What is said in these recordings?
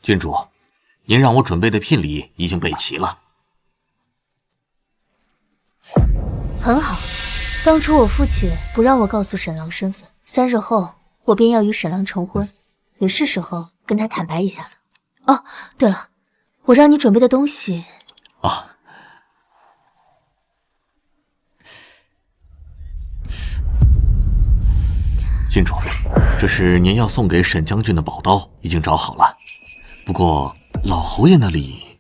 郡主，您让我准备的聘礼已经备齐了。很好，当初我父亲不让我告诉沈郎身份，3日后我便要与沈郎成婚，也是时候跟他坦白一下了。哦，对了，我让你准备的东西……哦。郡主，这是您要送给沈将军的宝刀，已经找好了。不过老侯爷那里……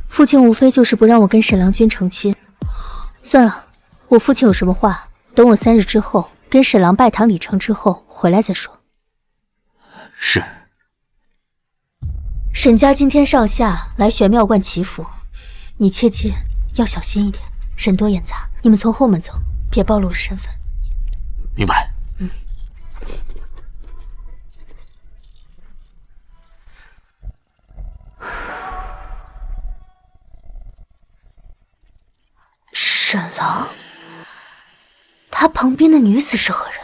父亲无非就是不让我跟沈郎君成亲。算了，我父亲有什么话，等我3日之后跟沈郎拜堂礼成之后回来再说。是。沈家今天上下来玄妙观祈福，你切记要小心一点，沈多眼杂。你们从后门走，别暴露了身份。明白。沈郎，他旁边的女子是何人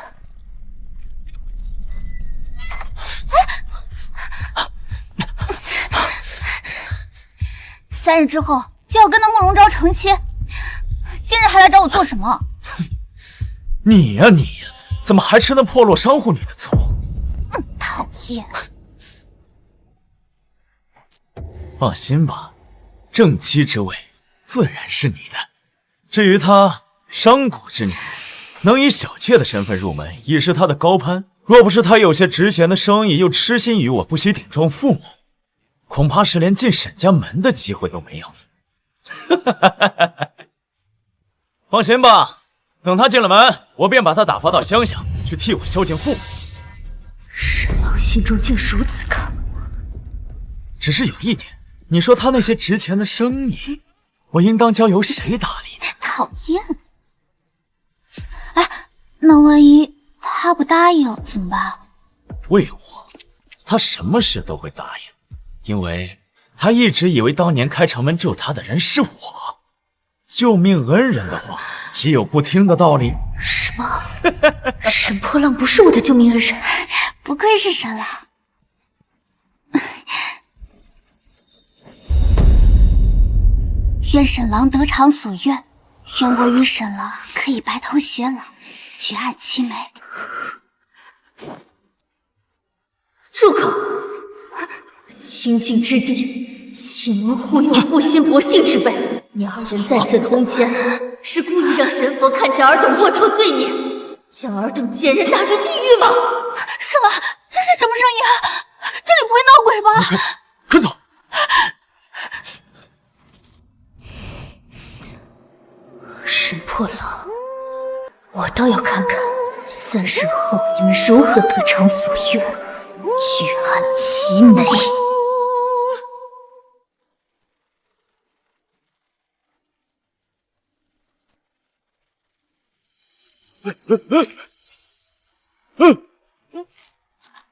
？3日之后就要跟那慕容昭成亲，今日还来找我做什么？你呀你呀，怎么还吃那破落商户女的醋？讨厌。放心吧，正妻之位自然是你的。至于她商贾之女，能以小妾的身份入门，已是她的高攀。若不是她有些值钱的生意，又痴心于我，不惜顶撞父母，恐怕是连进沈家门的机会都没有。放心吧，等她进了门，我便把她打发到乡下去替我孝敬父母。沈郎心中竟如此看我。只是有一点，你说他那些值钱的生意，我应当交由谁打理？讨厌。哎，那万一他不答应怎么办？为我，他什么事都会答应，因为他一直以为当年开城门救他的人是我。救命恩人的话，岂有不听的道理？什么？沈破浪不是我的救命恩人？不愧是沈郎。愿沈郎得偿所愿，愿我与沈郎可以白头偕老，举案齐眉。住口！清净之地，岂能护佑负心薄幸之辈？你二人在此通奸，是故意让神佛看见尔等龌龊罪孽，将尔等贱人打入地狱吗？沈郎，这是什么声音啊？这里不会闹鬼吧？快走！沈破浪，我倒要看看3日后你们如何得偿所愿，举案齐眉。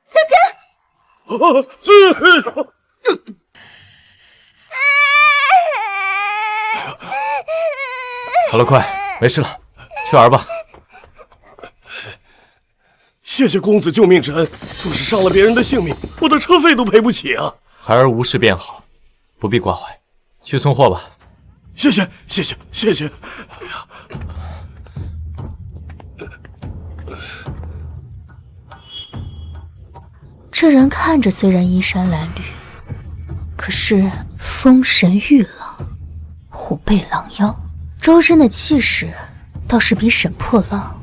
小贤！好了，快，没事了，去儿吧。谢谢公子救命之恩，若是伤了别人的性命，我的车费都赔不起啊！孩儿无事便好，不必挂怀，去送货吧。谢谢，谢谢，谢谢。哎呀，这人看着虽然衣衫褴褛，可是风神玉朗，虎背狼腰，周身的气势倒是比沈破浪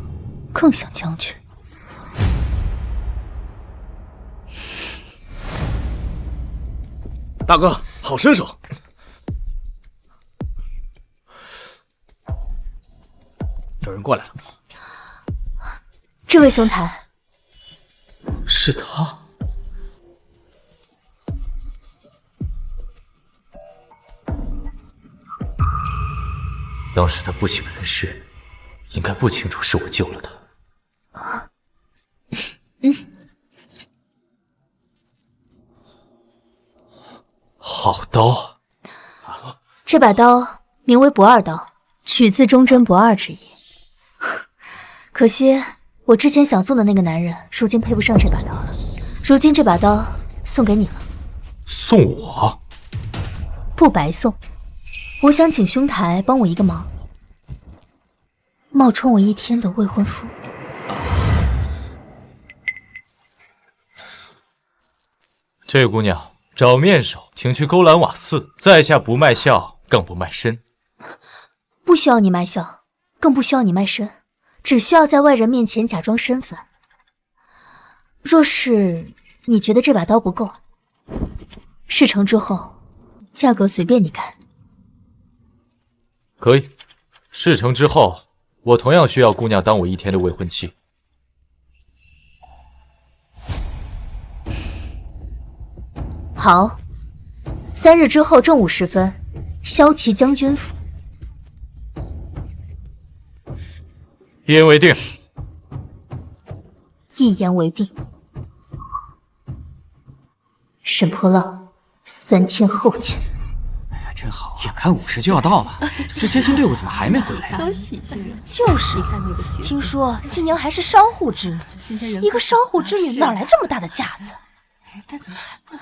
更像将军。大哥，好身手！有人过来了。这位兄台，是他。当时他不省人事，应该不清楚是我救了他。好刀！这把刀名为不二刀，取自忠贞不二之意。可惜我之前想送的那个男人，如今配不上这把刀了。如今这把刀送给你了。送我？不白送。我想请兄台帮我一个忙，冒充我1天的未婚夫。这位姑娘，找面首，请去勾栏瓦寺，在下不卖笑，更不卖身。不需要你卖笑，更不需要你卖身，只需要在外人面前假装身份。若是你觉得这把刀不够，事成之后，价格随便你开。可以，事成之后，我同样需要姑娘当我1天的未婚妻。好，3日之后正午时分，骁骑将军府。一言为定。一言为定。沈破浪，3天后见。哎呀，真好啊！眼看50就要到了，这接亲队伍怎么还没回来呀？都喜庆了。就是，听说新娘还是商户之女，一个商户之女哪来这么大的架子？哎，但怎么还不来？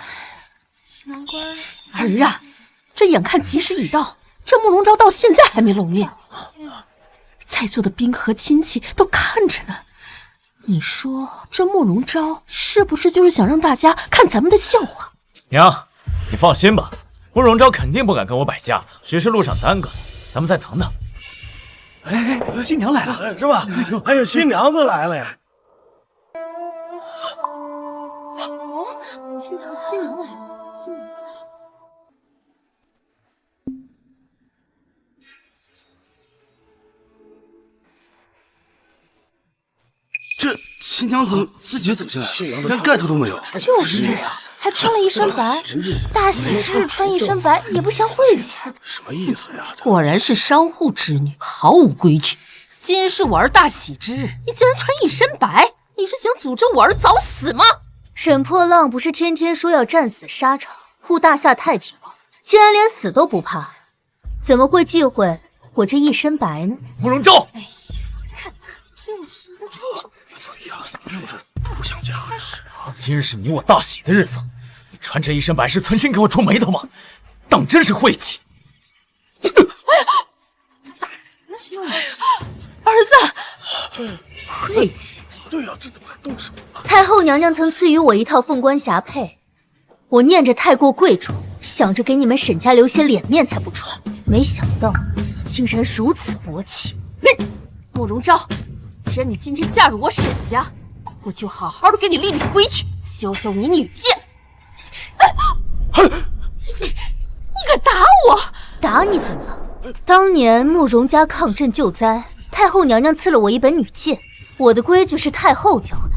新郎官儿啊，这眼看吉时已到，这慕容昭到现在还没露面，在座的宾客和亲戚都看着呢。你说这慕容昭是不是就是想让大家看咱们的笑话？娘，你放心吧，慕容昭肯定不敢跟我摆架子，只是路上耽搁了，咱们再等等。哎，新娘来了，是吧？哎呀，新娘子来了呀！新娘来了，新娘。这新娘怎么自己走进来了？连盖头都没有。就是这样，还穿了一身白。大喜之日穿一身白也不像晦气。什么意思呀？果然是商户之女，毫无规矩。今日是我儿大喜之日，你竟然穿一身白，你是想诅咒我儿早死吗？沈破浪不是天天说要战死沙场，护大夏太平吗？既然连死都不怕，怎么会忌讳我这一身白呢？慕容昭，哎呀，看，就是能穿一身。说这不想嫁。今日是你我大喜的日子，你穿着一身白是存心给我触眉头吗？当真是晦气！儿子，晦气。对呀，这怎么还动手？太后娘娘曾赐予我一套凤冠霞帔，我念着太过贵重，想着给你们沈家留些脸面才不穿，没想到竟然如此薄气。慕容昭，既然你今天嫁入我沈家，我就好好的给你立立规矩，教教你女贱。你敢打我？打你怎么了？当年慕容家抗震救灾，太后娘娘赐了我一本女诫，我的规矩是太后教的。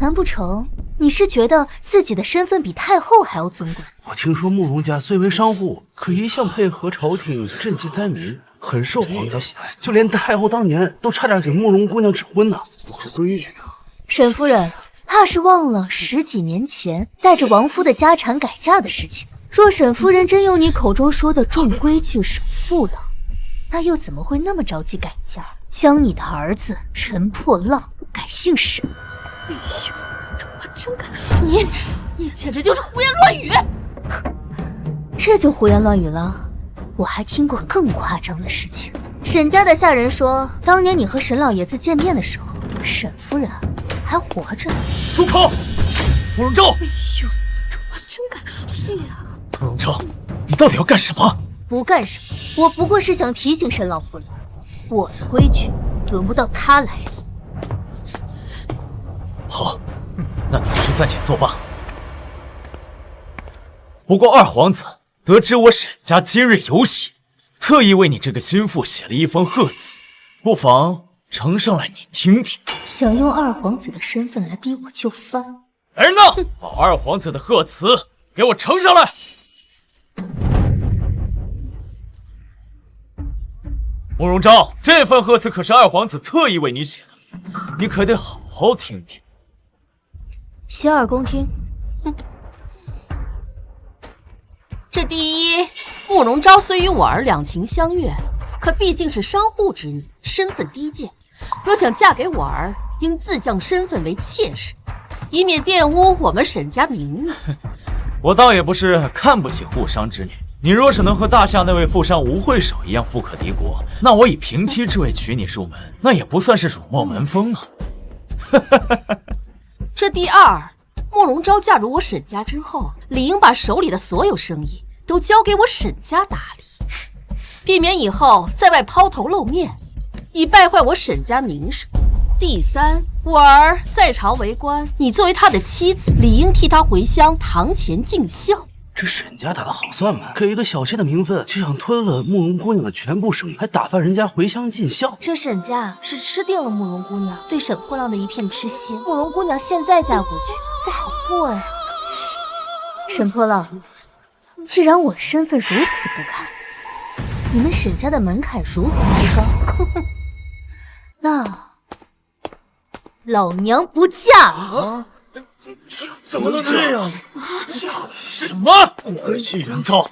难不成你是觉得自己的身份比太后还要尊贵？我听说慕容家虽为商户，可一向配合朝廷赈济灾民，很受皇家喜爱。就连太后当年都差点给慕容姑娘指婚呢。我是规矩啊。沈夫人怕是忘了10几年前带着王夫的家产改嫁的事情。若沈夫人真有你口中说的重规矩守妇道，那又怎么会那么着急改嫁，将你的儿子陈破浪改姓沈？哎呦，这话真敢说！你简直就是胡言乱语！这就胡言乱语了？我还听过更夸张的事情。沈家的下人说，当年你和沈老爷子见面的时候，沈夫人还活着。住口！慕容昭！哎呦，这话真敢说呀！慕容昭，你到底要干什么？不干什么，我不过是想提醒沈老夫人，我的规矩轮不到她来理。好，那此事暂且作罢。不过二皇子得知我沈家今日有喜，特意为你这个心腹写了一封贺词，不妨呈上来你听听。想用二皇子的身份来逼我就范？儿呢，把二皇子的贺词给我呈上来。慕容昭，这份贺词可是二皇子特意为你写的，你可得好好听听。洗耳恭听。这第一，慕容昭虽与我儿两情相悦，可毕竟是商户之女，身份低贱，若想嫁给我儿，应自降身份为妾室，以免玷污我们沈家名誉。我倒也不是看不起护商之女。你若是能和大夏那位富商吴会首一样富可敌国，那我以平妻之位娶你入门，那也不算是辱没门风啊。这第二，慕容昭嫁入我沈家之后，理应把手里的所有生意都交给我沈家打理，避免以后在外抛头露面，以败坏我沈家名声。第三，我儿在朝为官，你作为他的妻子，理应替他回乡堂前尽孝。这沈家打的好算盘，给一个小妾的名分就想吞了慕容姑娘的全部生意，还打发人家回乡尽孝。这沈家是吃定了慕容姑娘对沈破浪的一片痴心，慕容姑娘现在嫁过去不好过呀。沈破浪，既然我身份如此不堪，你们沈家的门槛如此之高，那老娘不嫁了。怎么能这样？什么？杨昭，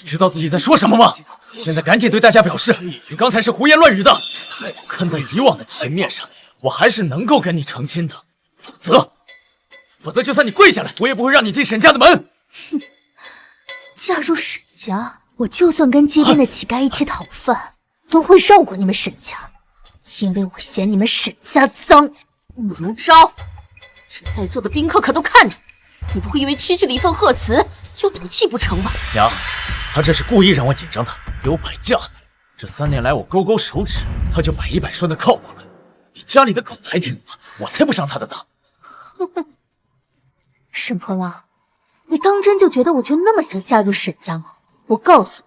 知道自己在说什么吗？现在赶紧对大家表示，你刚才是胡言乱语的。我看在以往的情面上，我还是能够跟你成亲的。否则就算你跪下来，我也不会让你进沈家的门。哼，嫁入沈家，我就算跟街边的乞丐一起讨饭，都会绕过你们沈家，因为我嫌你们沈家脏。慕容昭。这在座的宾客可都看着你，不会因为区区的一份贺词就赌气不成吧？娘，他这是故意让我紧张的，给我摆架子。这3年来我勾勾手指，他就百依百顺的靠过来，比家里的狗还听话，我才不上他的当。沈破浪，你当真就觉得我就那么想嫁入沈家吗？我告诉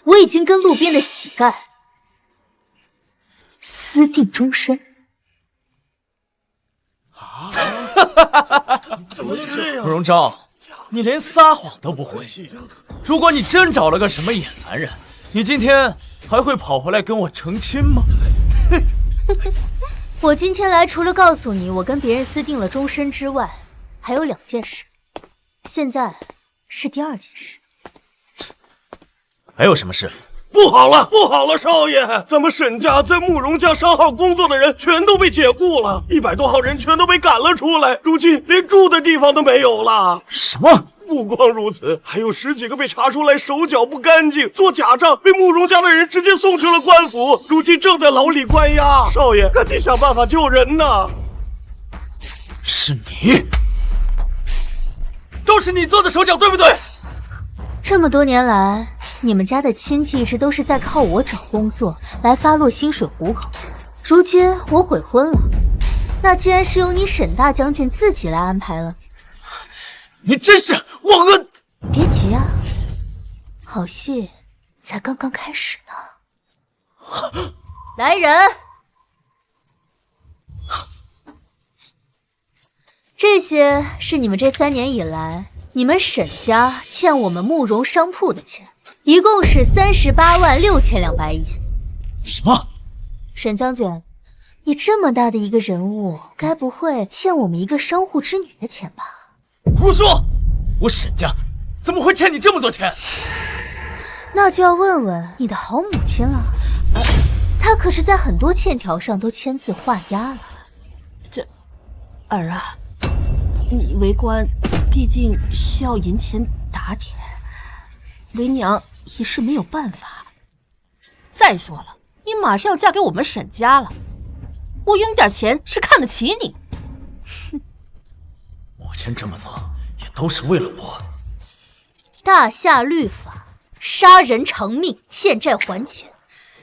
你，我已经跟路边的乞丐私定终身。怎么能这样？慕容昭，你连撒谎都不会。如果你真找了个什么野男人，你今天还会跑回来跟我成亲吗？我今天来除了告诉你我跟别人私定了终身之外，还有2件事。现在是第2件事。还有什么事？不好了，不好了，少爷！咱们沈家在慕容家商号工作的人全都被解雇了，100多号人全都被赶了出来，如今连住的地方都没有了。什么？不光如此，还有10几个被查出来手脚不干净、做假账，被慕容家的人直接送去了官府，如今正在牢里关押。少爷，赶紧想办法救人呐！是你，都是你做的手脚，对不对？这么多年来，你们家的亲戚一直都是在靠我找工作来发落薪水糊口。如今我悔婚了，那既然是由你沈大将军自己来安排了，你真是忘恩！别急啊，好戏才刚刚开始呢。来人！这些是你们这3年以来你们沈家欠我们慕容商铺的钱，一共是386200银。什么？沈将军，你这么大的一个人物，该不会欠我们一个商户之女的钱吧？胡说！我沈家怎么会欠你这么多钱？那就要问问你的好母亲了，她可是在很多欠条上都签字画押了。这儿啊，你为官毕竟需要银钱打点，为娘也是没有办法。再说了，你马上要嫁给我们沈家了，我有你点钱是看得起你。母亲这么做也都是为了我。大夏律法，杀人偿命，欠债还钱。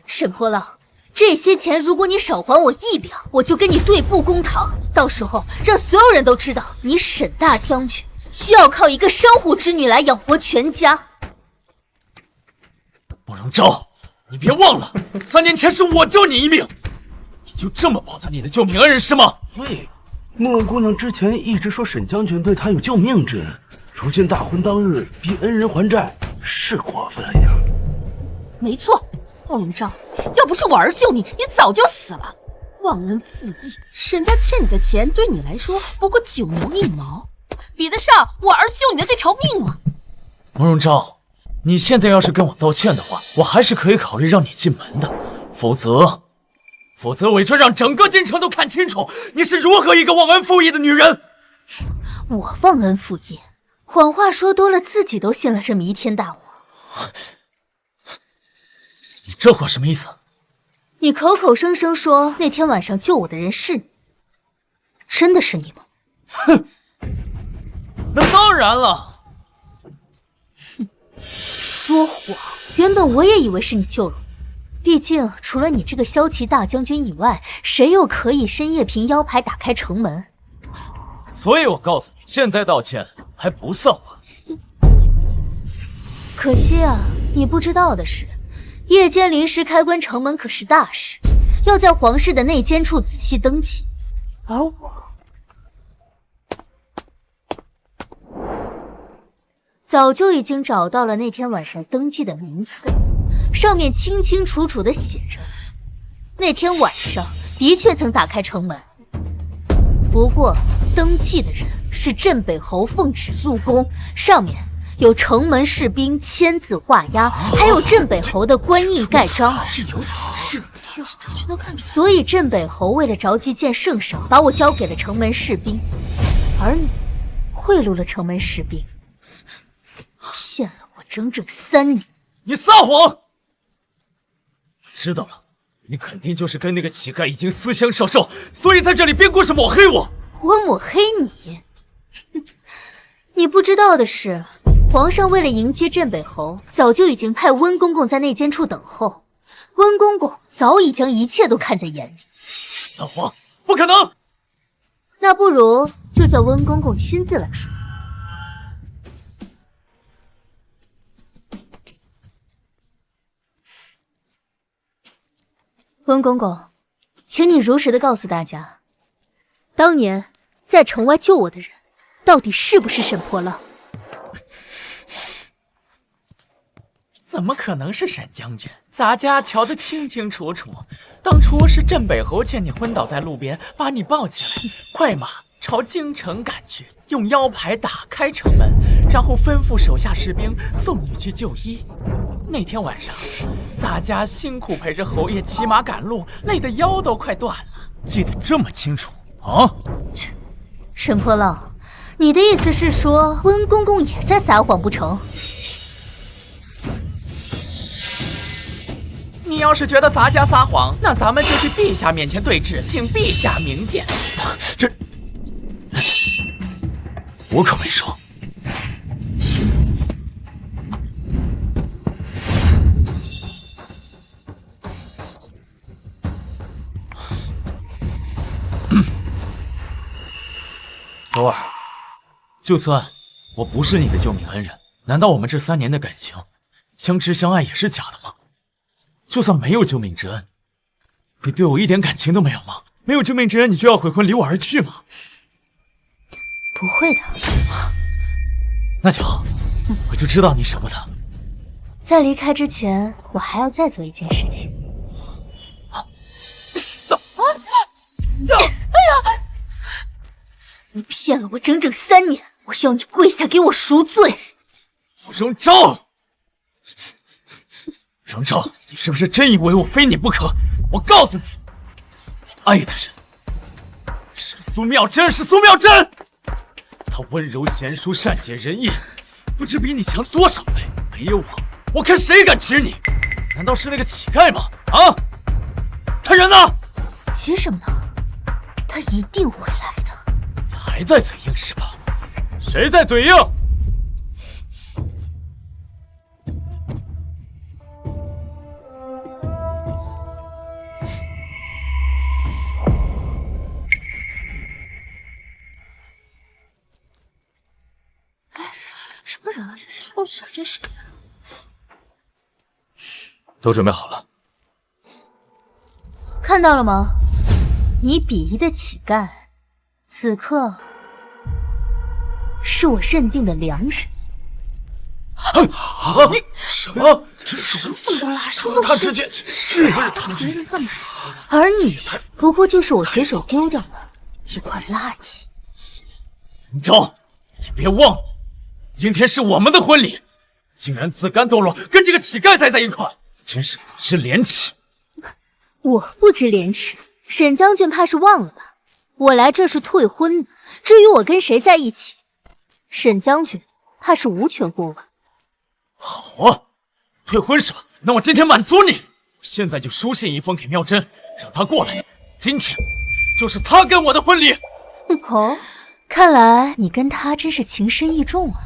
沈破浪，这些钱如果你少还我1两，我就跟你对簿公堂，到时候让所有人都知道你沈大将军需要靠一个商户之女来养活全家。慕容昭，你别忘了，3年前是我救你一命，你就这么报答你的救命恩人是吗？对，慕容姑娘之前一直说沈将军对她有救命之恩，如今大婚当日逼恩人还债，是过分了呀。没错，慕容昭，要不是我儿救你，你早就死了。忘恩负义，沈家欠你的钱对你来说不过9牛1毛，比得上我儿救你的这条命吗？慕容昭，你现在要是跟我道歉的话，我还是可以考虑让你进门的，否则韦川让整个京城都看清楚你是如何一个忘恩负义的女人。我忘恩负义？谎话说多了，自己都信了这弥天大谎。你这话什么意思？你口口声声说那天晚上救我的人是你，真的是你吗？哼，那当然了。说谎！原本我也以为是你救了我，毕竟除了你这个骁骑大将军以外，谁又可以深夜凭腰牌打开城门？所以我告诉你，现在道歉还不算晚。可惜啊，你不知道的是，夜间临时开关城门可是大事，要在皇室的内监处仔细登记。而我早就已经找到了那天晚上登记的名册，上面清清楚楚地写着，那天晚上的确曾打开城门，不过登记的人是镇北侯奉旨入宫，上面有城门士兵签字画押，还有镇北侯的官印盖章。所以镇北侯为了着急见圣上，把我交给了城门士兵，而你贿赂了城门士兵，骗了我整整3年。你撒谎！知道了，你肯定就是跟那个乞丐已经私相授受，所以在这里编故事抹黑我。我抹黑你？你不知道的是，皇上为了迎接镇北侯，早就已经派温公公在内监处等候。温公公早已将一切都看在眼里。撒谎！不可能！那不如就叫温公公亲自来说。温公公，请你如实的告诉大家，当年在城外救我的人，到底是不是沈波浪？怎么可能是沈将军？咱家瞧得清清楚楚，当初是镇北侯见你昏倒在路边，把你抱起来，快马朝京城赶去，用腰牌打开城门，然后吩咐手下士兵送你去就医。那天晚上，咱家辛苦陪着侯爷骑马赶路，累得腰都快断了，记得这么清楚啊！切，沈波浪，你的意思是说温公公也在撒谎不成？你要是觉得咱家撒谎，那咱们就去陛下面前对质，请陛下明鉴。这我可没说。周儿，就算我不是你的救命恩人，难道我们这3年的感情相知相爱也是假的吗？就算没有救命之恩，你对我一点感情都没有吗？没有救命之恩，你就要悔婚离我而去吗？不会的。那就好，我就知道你舍不得。在离开之前，我还要再做一件事情。你骗了我整整3年，我要你跪下给我赎罪！荣昭，荣昭，你是不是真以为我非你不可？我告诉你，爱的人是苏妙真，是苏妙真。她温柔贤淑，善解人意，不知比你强多少倍。没有我看谁敢娶你？难道是那个乞丐吗？啊，他人呢？急什么呢？他一定会来的。你还在嘴硬是吧？谁在嘴硬？什么人啊？这是后续这是？都准备好了。看到了吗？你鄙夷的乞丐，此刻是我认定的良人。你什么？这是怎么了？他之前是他之前，而你不过就是我随手丢掉的一块垃圾。荣昭，你别忘了，今天是我们的婚礼，竟然自甘堕落，跟这个乞丐待在一块，真是不知廉耻。我不知廉耻，沈将军怕是忘了吧？我来这是退婚的，至于我跟谁在一起，沈将军怕是无权过问。好啊，退婚是吧？那我今天满足你，现在就书信一封给妙真，让她过来。今天就是她跟我的婚礼。哦，看来你跟他真是情深意重啊。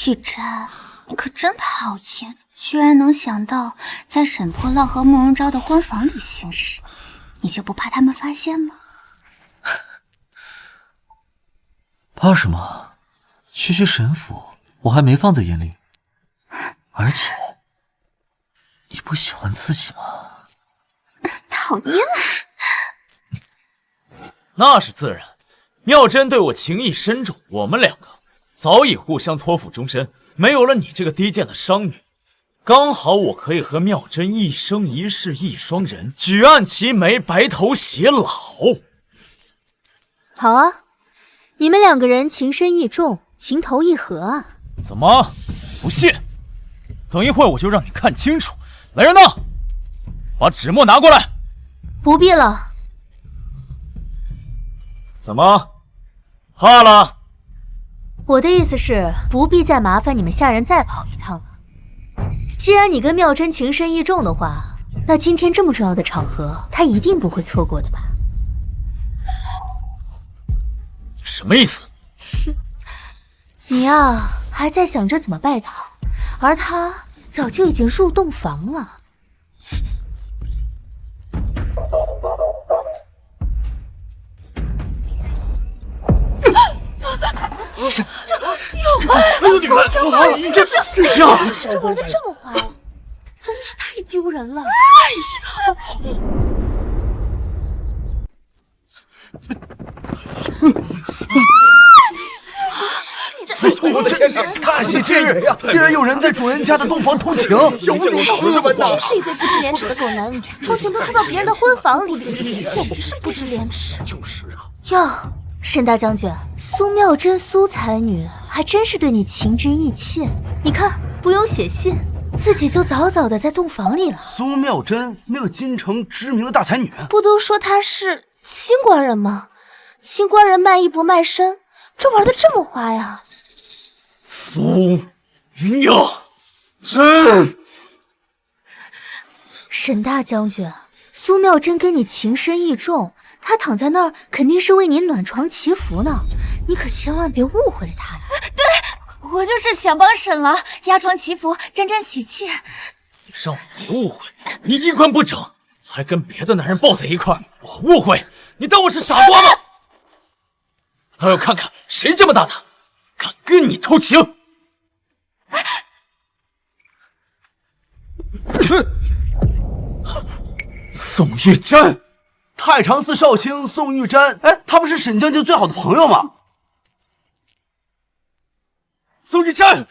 玉珍，你可真讨厌，居然能想到在沈破浪和慕容昭的婚房里行事，你就不怕他们发现吗？怕什么？区区神府，我还没放在眼里。而且，你不喜欢刺激吗？讨厌。那是自然，妙真对我情意深重，我们两个早已互相托付终身。没有了你这个低贱的商女，刚好我可以和妙真一生一世一双人，举案齐眉，白头偕老。好啊，你们两个人情深意重，情投意合啊。怎么不信？等一会儿我就让你看清楚。来人呐，把纸墨拿过来。不必了。怎么怕了？我的意思是，不必再麻烦你们下人再跑一趟了。既然你跟妙真情深意重的话，那今天这么重要的场合，他一定不会错过的吧？什么意思？你呀，还在想着怎么拜堂，而他早就已经入洞房了。哎呦，你看，这样这玩的这么花，真是太丢人了。我这大喜之日，竟然有人在主人家的洞房偷情！真是一对不知廉耻的狗男女，偷情都偷到别人的婚房里，简直是不知廉耻。就是啊。哟，沈大将军，苏妙真苏才女还真是对你情真意切。你看，不用写信，自己就早早的在洞房里了。苏妙真，那个京城知名的大才女，不都说她是清官人吗？清官人卖艺不卖身，这玩的这么花呀？苏妙真，沈大将军，苏妙真跟你情深意重，她躺在那儿肯定是为你暖床祈福呢，你可千万别误会了她呀。对，我就是想帮沈郎压床祈福，沾沾喜气。你让我别误会，你衣冠不整，还跟别的男人抱在一块儿，我误会？你当我是傻瓜吗？倒要看看谁这么大胆，敢跟你偷情！宋玉珍，太常寺少卿宋玉珍，哎，他不是沈将军最好的朋友吗？宋玉珍，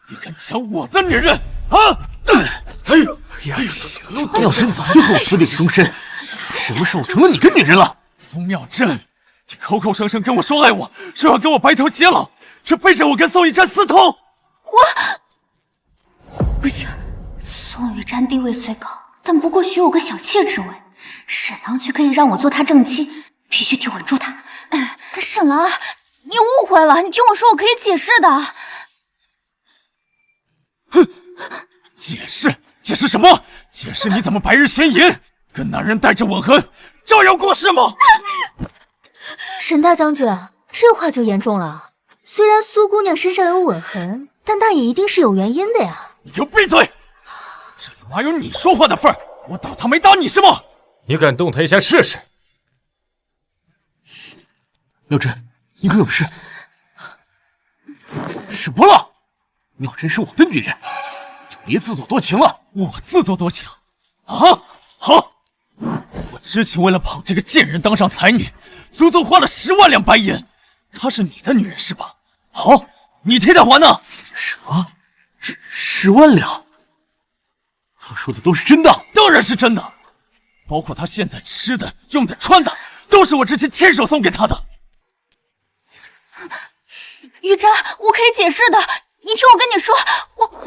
你敢抢我的女人啊！哎呀，妙真早就和我私定终身，什么时候成了你的女人了？宋妙真，你口口声声跟我说爱我，说要跟我白头偕老，却背着我跟宋玉珍私通。不行，宋玉珍地位虽高，但不过许我个小妾之位，沈郎却可以让我做他正妻，必须得稳住他。沈郎，你误会了，你听我说，我可以解释的。哼，解释什么？解释你怎么白日衔银，跟男人带着吻痕，招摇过市吗？沈大将军，这话就严重了。虽然苏姑娘身上有吻痕，但那也一定是有原因的呀。你给我闭嘴！这里哪有你说话的份儿？我打他没打你是吗？你敢动他一下试试？妙真，你可有事？沈伯乐，妙真是我的女人，就别自作多情了。我自作多情？啊，好！我之前为了捧这个贱人当上才女，足足花了10万两白银。她是你的女人是吧？好，你替她还呢。什么？10万两？他说的都是真的？当然是真的，包括她现在吃的、用的、穿的，都是我之前亲手送给她的。玉珍，我可以解释的，你听我跟你说，我……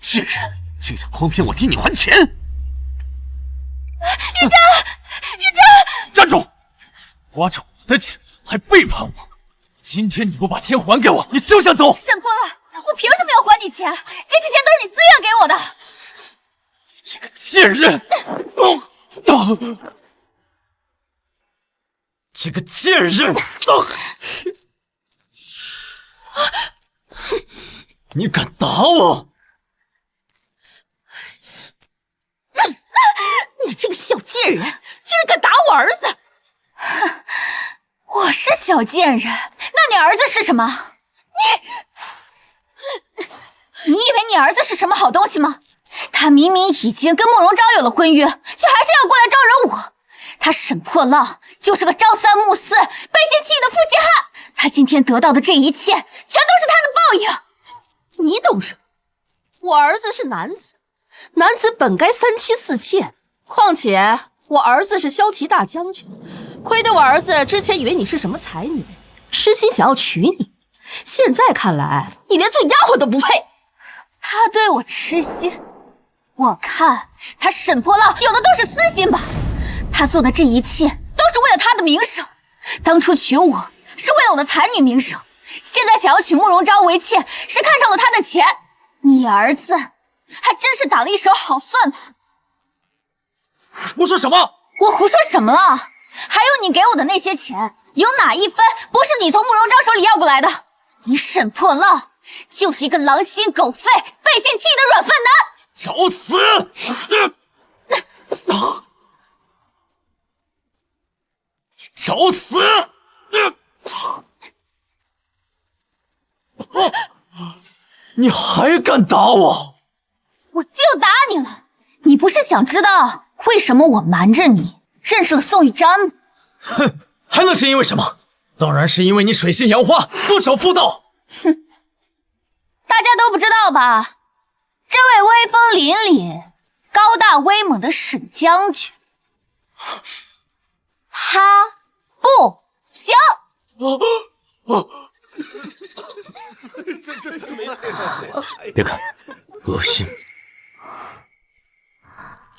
贱人，竟想诓骗我替你还钱！玉珍，站住！花着我的钱还背叛我，今天你不把钱还给我，你休想走！沈破浪，我凭什么要还你钱？这些钱都是你自愿给我的。这个贱人！这个贱人！你敢打我？你这个小贱人，居然敢打我儿子！我是小贱人，那你儿子是什么？你以为你儿子是什么好东西吗？他明明已经跟慕容昭有了婚约，却还是要过来招惹我。他沈破浪就是个朝三暮四、背信弃义的负心汉。他今天得到的这一切，全都是他的报应。你懂什么？我儿子是男子，男子本该3妻4妾。况且我儿子是骁骑大将军，亏得我儿子之前以为你是什么才女，痴心想要娶你。现在看来，你连做丫鬟都不配。他对我痴心，我看他沈破浪有的都是私心吧。他做的这一切都是为了他的名声。当初娶我是为了我的才女名声，现在想要娶慕容昭为妾，是看上了他的钱。你儿子还真是打了一手好算盘。胡说什么？我胡说什么了？还有你给我的那些钱，有哪一分不是你从慕容昭手里要过来的？你沈破浪就是一个狼心狗肺、背信弃义的软饭男！找死！找死！你还敢打我？我就打你了！你不是想知道为什么我瞒着你认识了宋玉瞻吗？哼，还能是因为什么？当然是因为你水性杨花，不守妇道。哼，大家都不知道吧？这位威风凛凛、高大威猛的沈将军，他不行。别看，恶心。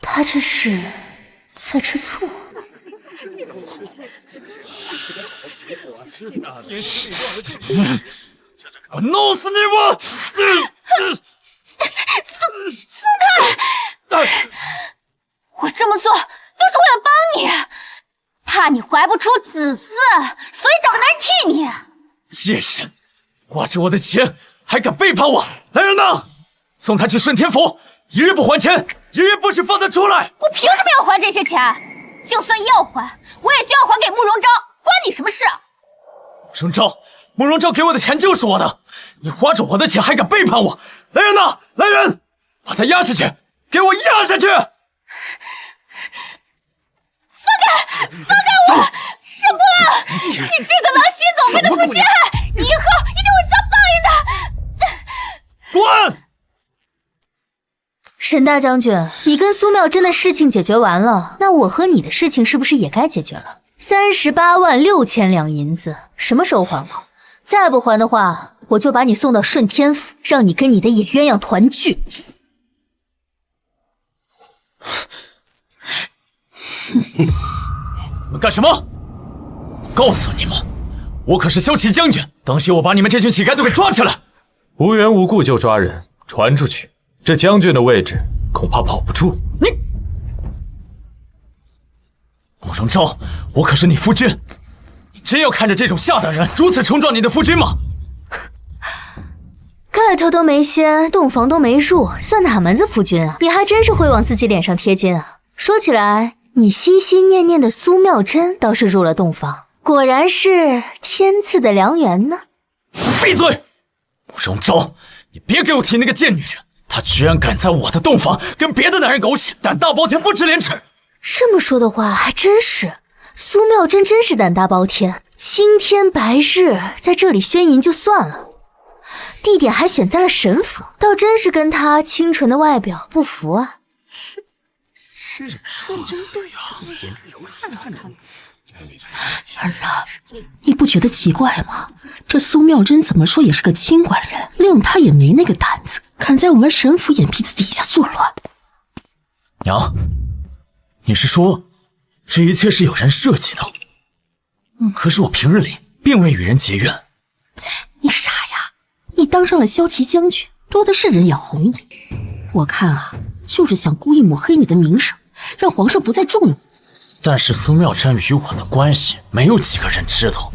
他这是在吃醋。我弄死你！我松开！我这么做都是为了帮你，怕你怀不出子嗣，所以找个男人替你。贱人，花着我的钱还敢背叛我！来人呐，送他去顺天府，一日不还钱，一日不许放他出来！我凭什么要还这些钱？就算要还，我也需要还给慕容昭，关你什么事？荣昭，慕容昭给我的钱就是我的，你花着我的钱还敢背叛我！来人呐，来人，把他压下去，给我压下去！放开！放开我！沈破浪，你这个狼心狗肺的负心汉，你以后一定会遭报应的！滚！沈大将军，你跟苏妙真的事情解决完了，那我和你的事情是不是也该解决了？386000两银子，什么时候还我？再不还的话，我就把你送到顺天府，让你跟你的野鸳鸯团聚。你们干什么？我告诉你们，我可是骁骑将军，当心我把你们这群乞丐都给抓起来！无缘无故就抓人，传出去，这将军的位置恐怕保不住。你，慕容昭，我可是你夫君，你真要看着这种下等人如此冲撞你的夫君吗？盖头都没掀，洞房都没入，算哪门子夫君啊？你还真是会往自己脸上贴金啊！说起来，你心心念念的苏妙真倒是入了洞房，果然是天赐的良缘呢。闭嘴！慕容昭，你别给我提那个贱女人，她居然敢在我的洞房跟别的男人苟且，胆大包天，不知廉耻。这么说的话，还真是，苏妙真真是胆大包天，青天白日在这里宣淫就算了，地点还选在了沈府，倒真是跟她清纯的外表不符啊。是说的真对啊！儿啊，你不觉得奇怪吗？这苏妙真怎么说也是个清官人，令他也没那个胆子，敢在我们沈府眼皮子底下作乱。娘，你是说这一切是有人设计的？可是我平日里并未与人结怨，你傻呀！你当上了骁骑将军，多的是人眼红你。我看啊，就是想故意抹黑你的名声，让皇上不再重用你。但是苏妙珍与我的关系，没有几个人知道。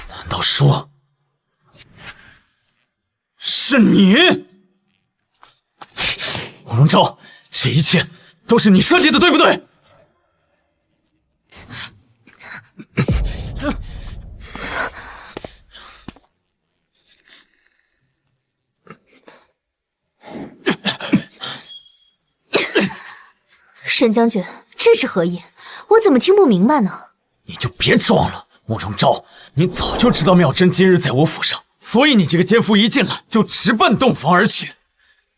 难道说是你？慕容昭，这一切都是你设计的，对不对？沈将军，这是何意？我怎么听不明白呢？你就别装了，慕容昭，你早就知道妙珍今日在我府上，所以你这个奸夫一进来就直奔洞房而去。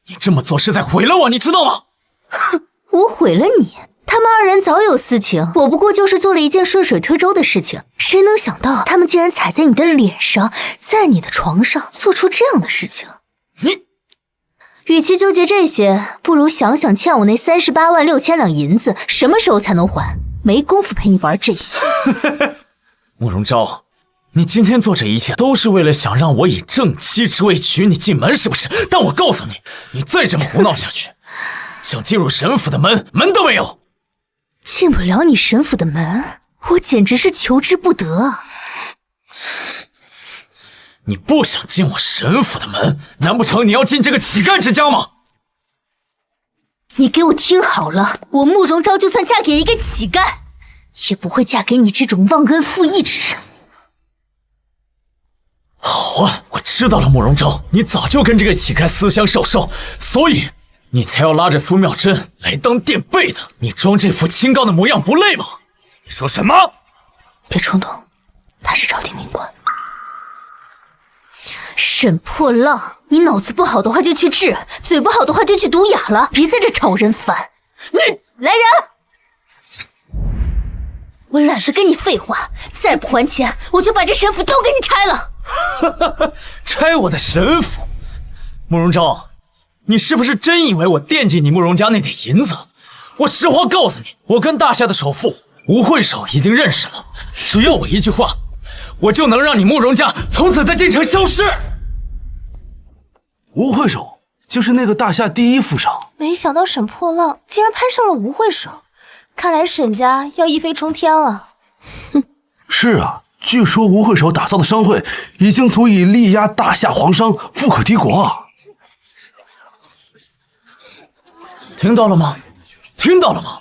你这么做是在毁了我，你知道吗？哼，我毁了你？他们二人早有私情，我不过就是做了一件顺水推舟的事情。谁能想到他们竟然踩在你的脸上，在你的床上做出这样的事情？你，与其纠结这些，不如想想欠我那38万6千两银子什么时候才能还？没工夫陪你玩这些。慕容昭，你今天做这一切都是为了想让我以正妻之位娶你进门，是不是？但我告诉你，你再这么胡闹下去，想进入沈府的门都没有。进不了你沈府的门，我简直是求之不得。你不想进我沈府的门，难不成你要进这个乞丐之家吗？你给我听好了，我慕容昭就算嫁给一个乞丐，也不会嫁给你这种忘恩负义之人。好啊，我知道了，慕容昭，你早就跟这个乞丐私相授受，所以你才要拉着苏妙珍来当垫背的。你装这副清高的模样不累吗？你说什么？别冲动，他是朝廷命官。沈破浪，你脑子不好的话就去治，嘴不好的话就去读哑了，别在这吵人烦。你来人！我懒得跟你废话，再不还钱，我就把这沈府都给你拆了。拆我的沈府？慕容昭，你是不是真以为我惦记你慕容家那点银子？我实话告诉你，我跟大夏的首富吴会首已经认识了，只要我一句话，我就能让你慕容家从此在京城消失。吴会首就是那个大夏第一富商，没想到沈破浪竟然攀上了吴会首，看来沈家要一飞冲天了。哼，是啊，据说吴会首打造的商会已经足以力压大夏皇商，富可敌国啊！听到了吗？听到了吗？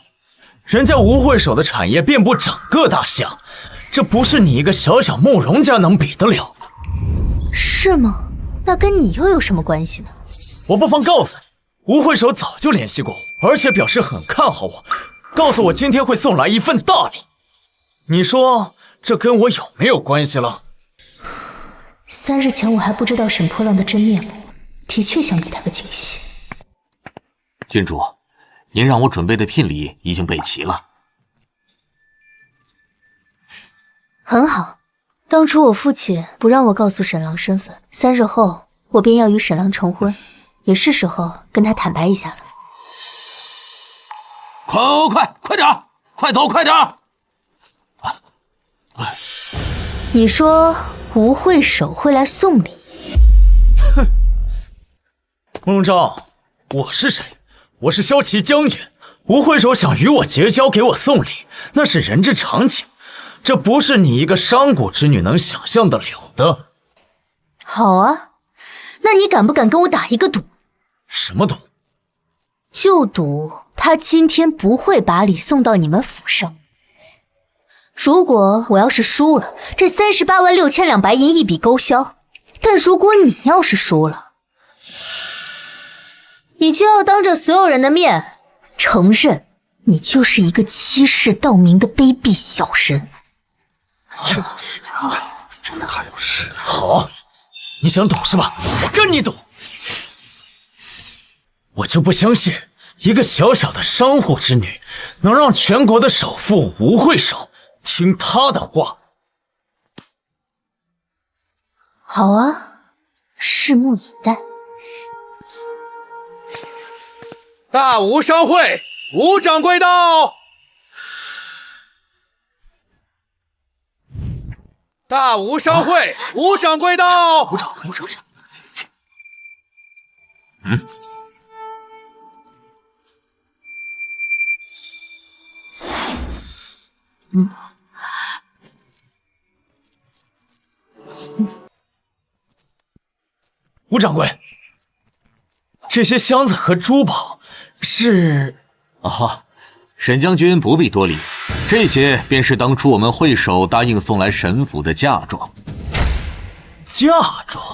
人家吴会首的产业遍布整个大夏，这不是你一个小小慕容家能比得了的。是吗？那跟你又有什么关系呢？我不妨告诉你，吴会首早就联系过我，而且表示很看好我，告诉我今天会送来一份大礼。你说这跟我有没有关系了？3日前我还不知道沈破浪的真面目，的确想给他个惊喜。郡主，您让我准备的聘礼已经备齐了。很好，当初我父亲不让我告诉沈郎身份，3日后我便要与沈郎成婚，也是时候跟他坦白一下了。快点，快走，快点！你说吴会首会来送礼？哼，慕容昭，我是谁？我是骁骑将军，吴会首想与我结交，给我送礼，那是人之常情，这不是你一个商贾之女能想象得了的。好啊，那你敢不敢跟我打一个赌？什么赌？就赌他今天不会把礼送到你们府上。如果我要是输了，这38万6千两白银一笔勾销；但如果你要是输了，你就要当着所有人的面承认你就是一个欺世盗名的卑鄙小人。真的太有势了！好，你想赌是吧？我跟你赌。我就不相信一个小小的商户之女能让全国的首富吴会首听她的话。好啊，拭目以待。大吴商会，吴掌柜到。大吴商会吴掌柜到。吴掌柜。吴掌柜，这些箱子和珠宝是……啊，沈将军不必多礼，这些便是当初我们会首答应送来沈府的嫁妆。嫁妆？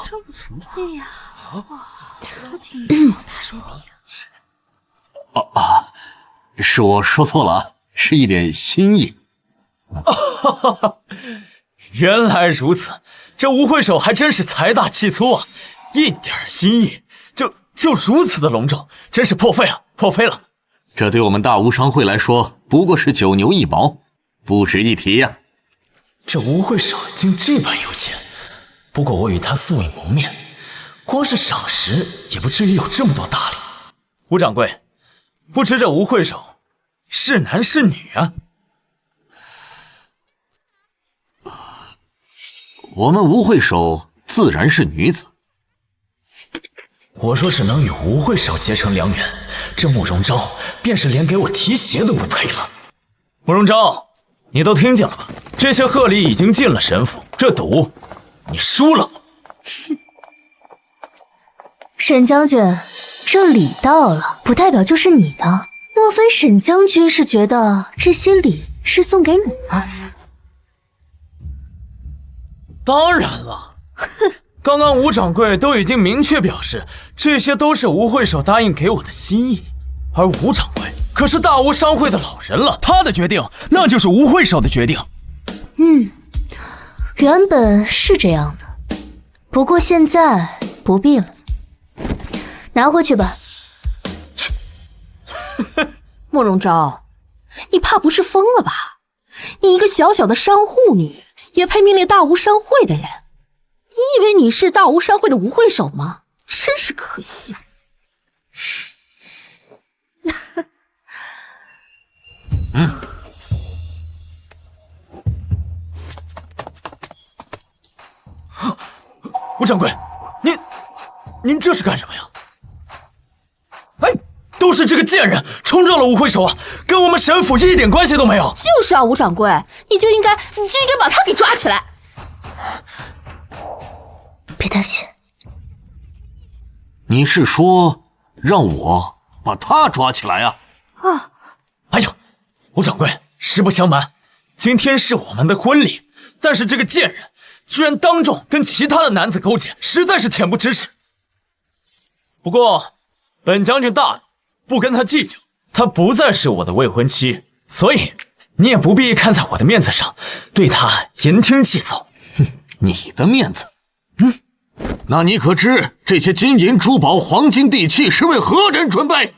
对呀，都挺好大手笔啊！是我说错了，是一点心意。原来如此，这吴会首还真是财大气粗啊！一点心意就如此的隆重，真是破费了，破费了。这对我们大吴商会来说，不过是9牛1毛，不值一提呀。这吴会首竟这般有钱，不过我与他素未谋面，光是赏识也不至于有这么多大礼。吴掌柜，不知这吴会首是男是女啊？我们吴会首自然是女子。我若是能与吴会首结成良缘，这慕容昭便是连给我提鞋都不配了。慕容昭，你都听见了吧？这些贺礼已经进了沈府，这赌你输了。沈将军，这礼到了，不代表就是你的。莫非沈将军是觉得这些礼是送给你的？当然了，刚刚吴掌柜都已经明确表示，这些都是吴会首答应给我的心意，而吴掌柜可是大吴商会的老人了，他的决定那就是吴会首的决定。原本是这样的，不过现在不必了，拿回去吧。慕容昭，你怕不是疯了吧？你一个小小的商户女，也配名列大吴商会的人？你以为你是大吴商会的吴会首吗？真是可惜。吴掌柜，您这是干什么呀？哎，都是这个贱人冲撞了吴会首啊，跟我们沈府一点关系都没有。就是啊，吴掌柜，你就应该把他给抓起来。别担心。你是说让我把他抓起来啊？哎呦，吴掌柜，实不相瞒，今天是我们的婚礼，但是这个贱人居然当众跟其他的男子勾结，实在是恬不知耻。不过本将军大怒，不跟他计较，她不再是我的未婚妻，所以你也不必看在我的面子上对她言听计从。你的面子？那你可知这些金银珠宝、黄金地器是为何人准备？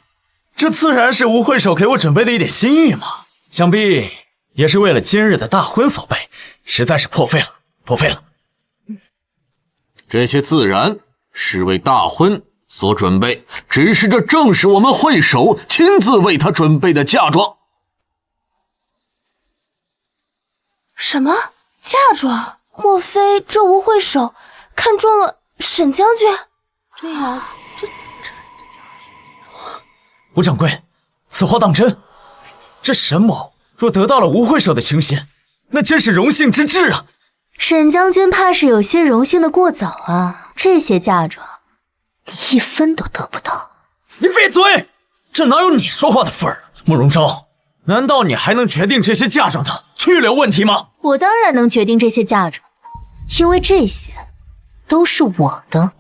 这自然是吴会首给我准备的一点心意嘛，想必也是为了今日的大婚所备，实在是破费了，破费了。这些自然是为大婚所准备，只是这正是我们会首亲自为他准备的嫁妆。什么嫁妆？莫非这吴会首看中了沈将军？对呀，这吴掌柜，此话当真？这沈某若得到了吴会首的倾心，那真是荣幸之至啊！沈将军怕是有些荣幸的过早啊，这些嫁妆你1分都得不到。你闭嘴！这哪有你说话的份儿？慕容昭，难道你还能决定这些嫁妆的去留问题吗？我当然能决定这些嫁妆，因为这些都是我的。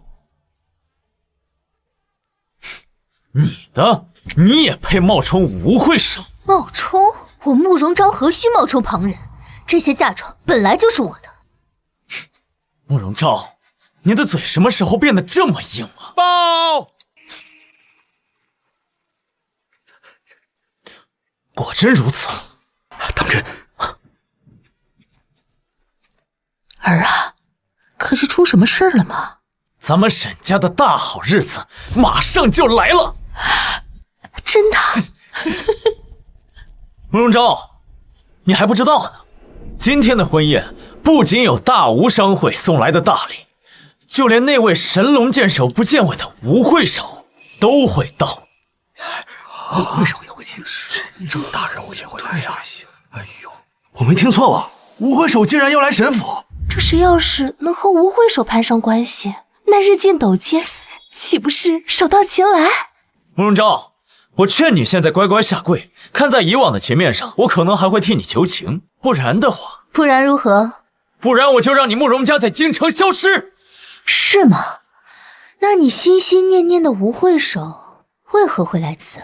你的？你也配冒充吴会首？冒充？我慕容昭何须冒充旁人？这些嫁妆本来就是我的。慕容昭，你的嘴什么时候变得这么硬了？报！果真如此，当真。儿啊，可是出什么事了吗？咱们沈家的大好日子马上就来了。真的？慕容昭，你还不知道呢。今天的婚宴不仅有大吴商会送来的大礼，就连那位神龙见首不见尾的吴会首都会到。吴会首也会见，这么大人物也会来呀！哎呦，我没听错吧？吴会首竟然要来神府！这谁要是能和吴会首攀上关系，那日进斗金岂不是手到擒来？慕容昭，我劝你现在乖乖下跪，看在以往的情面上，我可能还会替你求情。不然的话，不然如何？不然我就让你慕容家在京城消失。是吗？那你心心念念的吴会首为何会来此？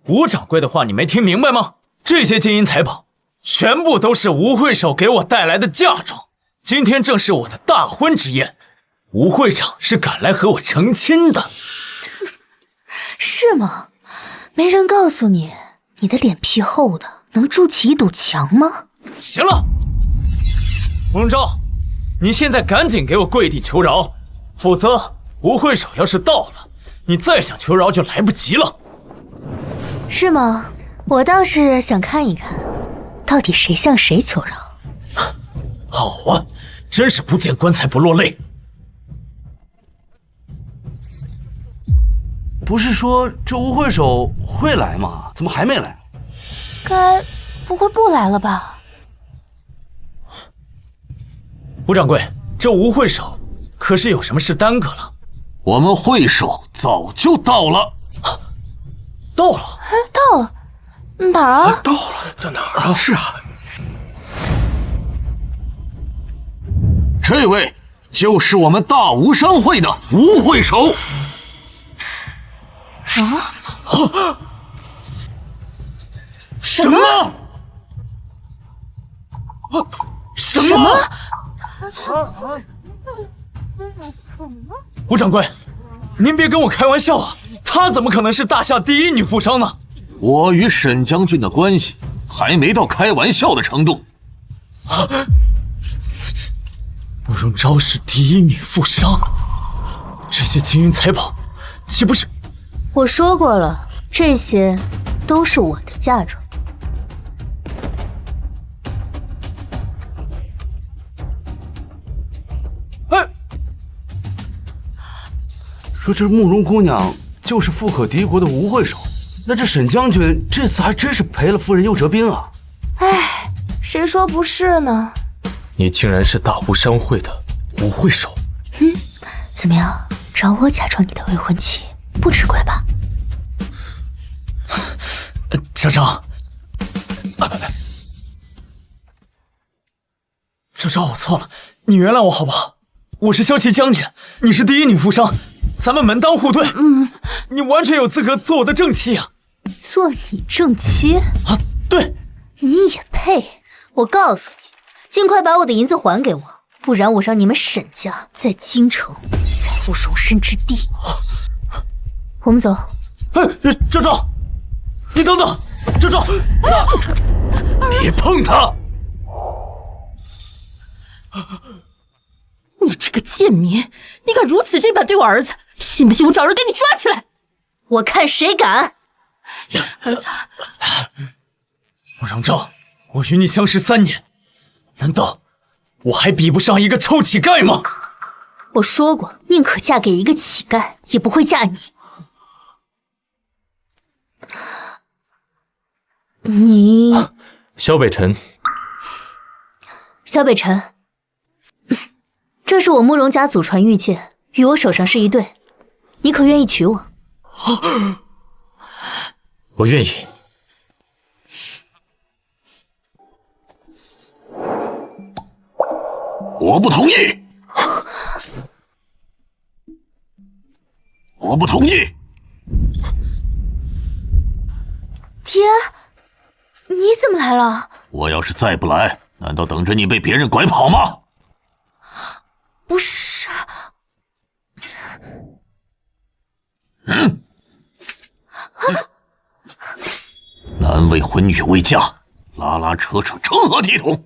吴掌柜的话你没听明白吗？这些金银财宝全部都是吴会首给我带来的嫁妆。今天正是我的大婚之宴，吴会长是赶来和我成亲的。是吗？没人告诉你，你的脸皮厚的能筑起一堵墙吗？行了，慕容昭，你现在赶紧给我跪地求饶，否则吴会首要是到了，你再想求饶就来不及了。是吗？我倒是想看一看，到底谁向谁求饶。好啊，真是不见棺材不落泪。不是说这吴会首会来吗？怎么还没来？该不会不来了吧？吴掌柜，这吴会首可是有什么事耽搁了？我们会首早就到了。到了？哎，到了，哪儿啊？到了，在哪儿啊？是啊，这位就是我们大吴商会的吴会首。什么？什么？吴掌柜，您别跟我开玩笑啊！她怎么可能是大夏第一女富商呢？我与沈将军的关系还没到开玩笑的程度。慕容昭是第一女富商，这些金银财宝岂不是？我说过了，这些都是我的嫁妆。哎，说这慕容姑娘就是富可敌国的吴会首，那这沈将军这次还真是赔了夫人又折兵啊！哎，谁说不是呢？你竟然是大吴商会的吴会首。怎么样，找我假装你的未婚妻，不吃亏吧？昭昭，昭昭，我错了，你原谅我好不好？我是骁骑将军，你是第一女富商，咱们门当户对。你完全有资格做我的正妻啊！做你正妻？啊，对，你也配？我告诉你，尽快把我的银子还给我，不然我让你们沈家在京城再无容身之地。我们走。哎，昭昭，你等等，昭昭，别碰他！你这个贱民，你敢如此这般对我儿子，信不信我找人给你抓起来？我看谁敢！慕容昭，我与你相识3年，难道我还比不上一个臭乞丐吗？我说过，宁可嫁给一个乞丐，也不会嫁你。你，萧北辰，萧北辰，这是我慕容家祖传玉剑，与我手上是一对，你可愿意娶我？我愿意。我不同意！我不同意！爹，你怎么来了？我要是再不来，难道等着你被别人拐跑吗？不是，男未婚女未嫁，拉拉扯扯，成何体统？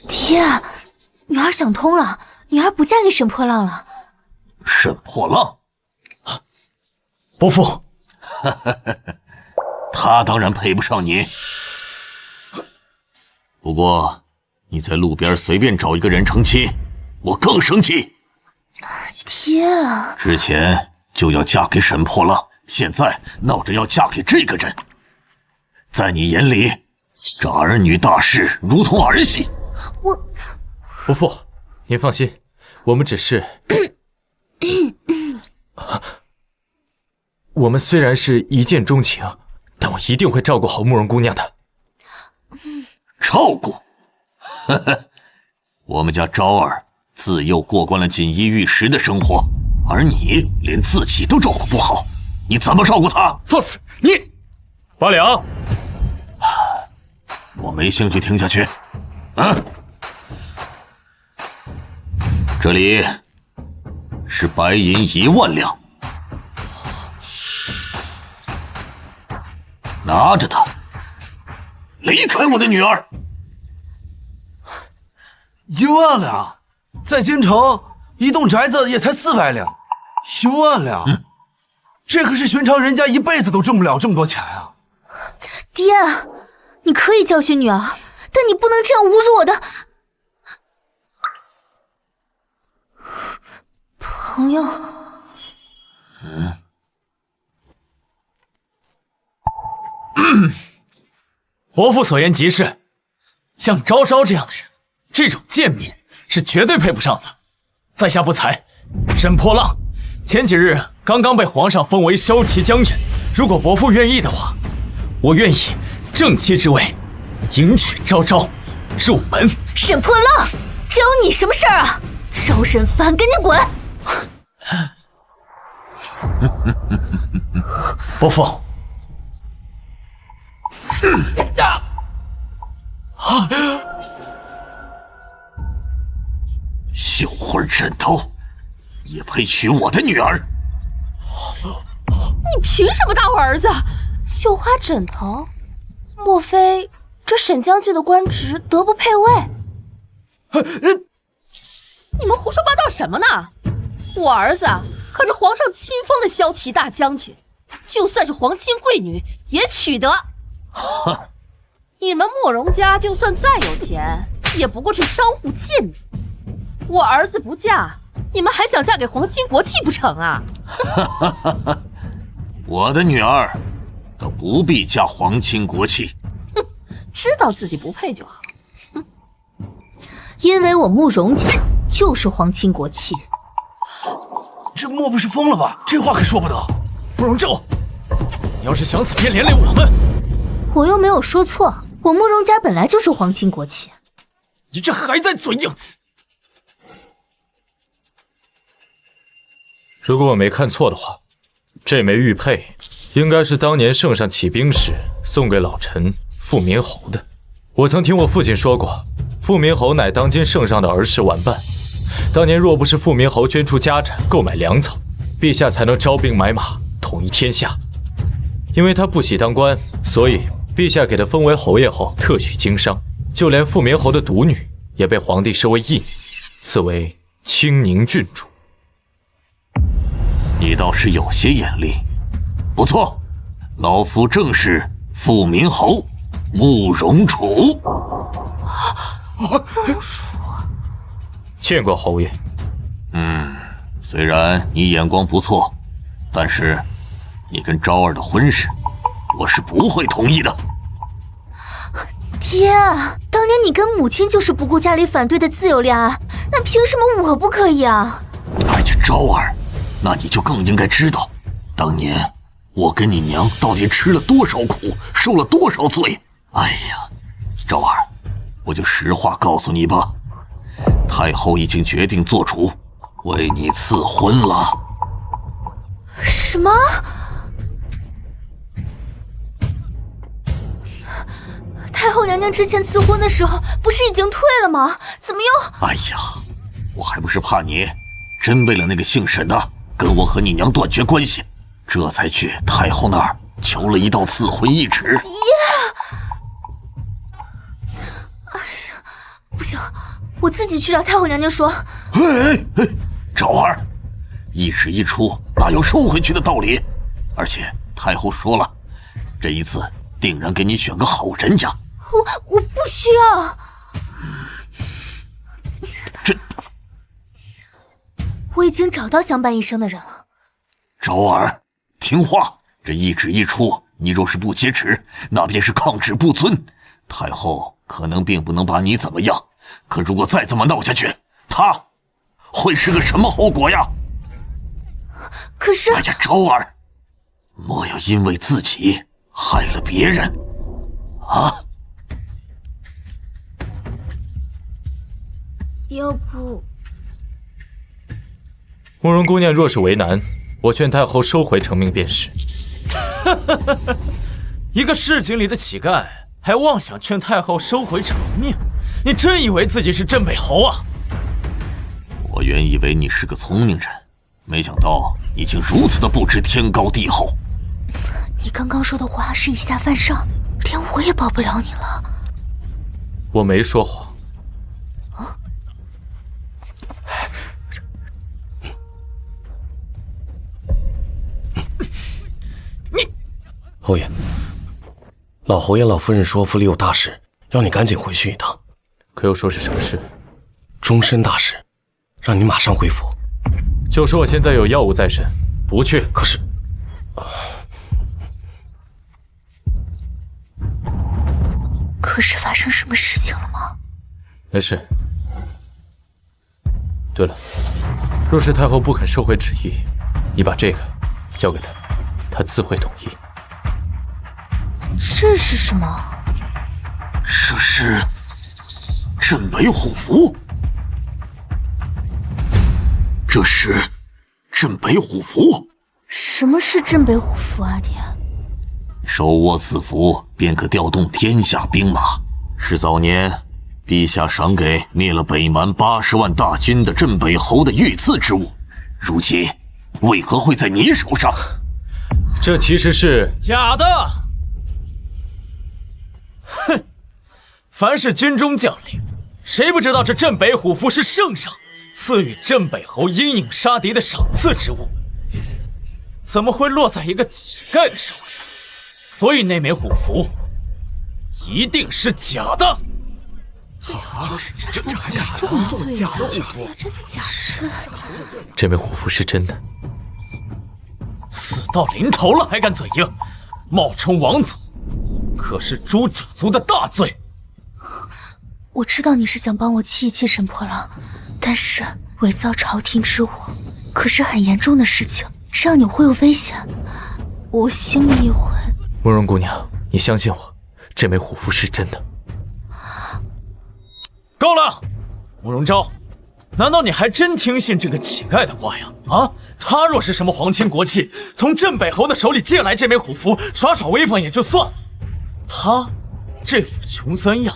爹，女儿想通了，女儿不嫁给沈破浪了。沈破浪？伯父，他当然配不上你。不过，你在路边随便找一个人成亲，我更生气。爹啊！之前就要嫁给沈破浪，现在闹着要嫁给这个人，在你眼里，这儿女大事如同儿戏。伯父，您放心，我们只是……我们虽然是一见钟情，但我一定会照顾好慕容姑娘的。照顾？呵呵，我们家昭儿自幼过惯了锦衣玉食的生活，而你连自己都照顾不好，你怎么照顾她？放肆！你八两，我没兴趣听下去。这里是白银1万两，拿着它，离开我的女儿。1万两，在京城一栋宅子也才400两，1万两，这可是寻常人家一辈子都挣不了这么多钱啊！爹，你可以教训女儿，但你不能这样侮辱我的朋友。伯父所言极是，像昭昭这样的人，这种贱民是绝对配不上的。在下不才，沈破浪前几日刚刚被皇上封为骁骑将军，如果伯父愿意的话，我愿意正妻之位迎娶昭昭入门。沈破浪，这有你什么事儿啊？招沈凡，赶紧滚！伯父，绣花枕头也配娶我的女儿？你凭什么打我儿子？绣花枕头？莫非这沈将军的官职德不配位？你们胡说八道什么呢？我儿子可是皇上亲封的骁骑大将军，就算是皇亲贵女也娶得。你们慕容家就算再有钱，也不过是商户贱民。我儿子不嫁，你们还想嫁给皇亲国戚不成啊？我的女儿都不必嫁皇亲国戚。哼，知道自己不配就好。哼，因为我慕容家就是皇亲国戚。这莫不是疯了吧？这话可说不得。慕容咒，你要是想死，别连累我们。我又没有说错，我慕容家本来就是皇亲国戚。你这还在嘴硬！如果我没看错的话，这枚玉佩应该是当年圣上起兵时送给老臣傅明侯的。我曾听我父亲说过，傅明侯乃当今圣上的儿时玩伴。当年若不是傅明侯捐出家产购买粮草，陛下才能招兵买马统一天下。因为他不喜当官，所以陛下给他封为侯爷后特许经商，就连傅明侯的独女也被皇帝收为义女，赐为清宁郡主。你倒是有些眼力，不错，老夫正是傅明侯慕容楚。见过侯爷。虽然你眼光不错，但是你跟昭儿的婚事，我是不会同意的。爹啊，当年你跟母亲就是不顾家里反对的自由恋爱，那凭什么我不可以啊？哎呀，昭儿，那你就更应该知道，当年我跟你娘到底吃了多少苦，受了多少罪。哎呀，昭儿，我就实话告诉你吧，太后已经决定做主，为你赐婚了。什么？太后娘娘之前赐婚的时候不是已经退了吗？怎么又……哎呀，我还不是怕你真为了那个姓沈的跟我和你娘断绝关系，这才去太后那儿求了一道赐婚懿旨。爹！哎呀，不行，我自己去找太后娘娘说。昭儿，懿旨一出，哪有收回去的道理？而且太后说了，这一次定然给你选个好人家。我不需要。我已经找到相伴一生的人了。昭儿，听话！这一旨一出，你若是不接旨，那便是抗旨不遵。太后可能并不能把你怎么样，可如果再这么闹下去，她会是个什么后果呀？可是，哎呀，昭儿，莫要因为自己害了别人啊！要不，慕容姑娘若是为难，我劝太后收回成命便是。一个市井里的乞丐，还妄想劝太后收回成命？你真以为自己是镇北侯啊？我原以为你是个聪明人，没想到你竟如此的不知天高地厚。你刚刚说的话是以下犯上，连我也保不了你了。我没说谎。侯爷，老侯爷、老夫人说府里有大事，要你赶紧回去一趟。可又说是什么事？终身大事，让你马上回府。就说我现在有要务在身，不去。可是，可是发生什么事情了吗？没事。对了，若是太后不肯收回旨意，你把这个交给她，她自会同意。这是什么？这是镇北虎符。这是镇北虎符。什么是镇北虎符啊，爹？手握此符，便可调动天下兵马，是早年陛下赏给灭了北蛮80万大军的镇北侯的御赐之物。如今为何会在你手上？这其实是假的。哼，凡是军中将领，谁不知道这镇北虎符是圣上赐予镇北侯英勇杀敌的赏赐之物？怎么会落在一个乞丐的手里？所以那枚虎符一定是假的。这还假的？假的虎符？真的假的？这枚虎符是真的。死到临头了还敢嘴硬，冒充王族，可是诛九族的大罪。我知道你是想帮我气一气沈婆郎，但是伪造朝廷之物可是很严重的事情，这样你会有危险。我心里会。慕容姑娘，你相信我，这枚虎符是真的。够了，慕容昭，难道你还真听信这个乞丐的话呀？啊，他若是什么皇亲国戚，从镇北侯的手里借来这枚虎符，耍耍威风也就算了，他这副穷酸样，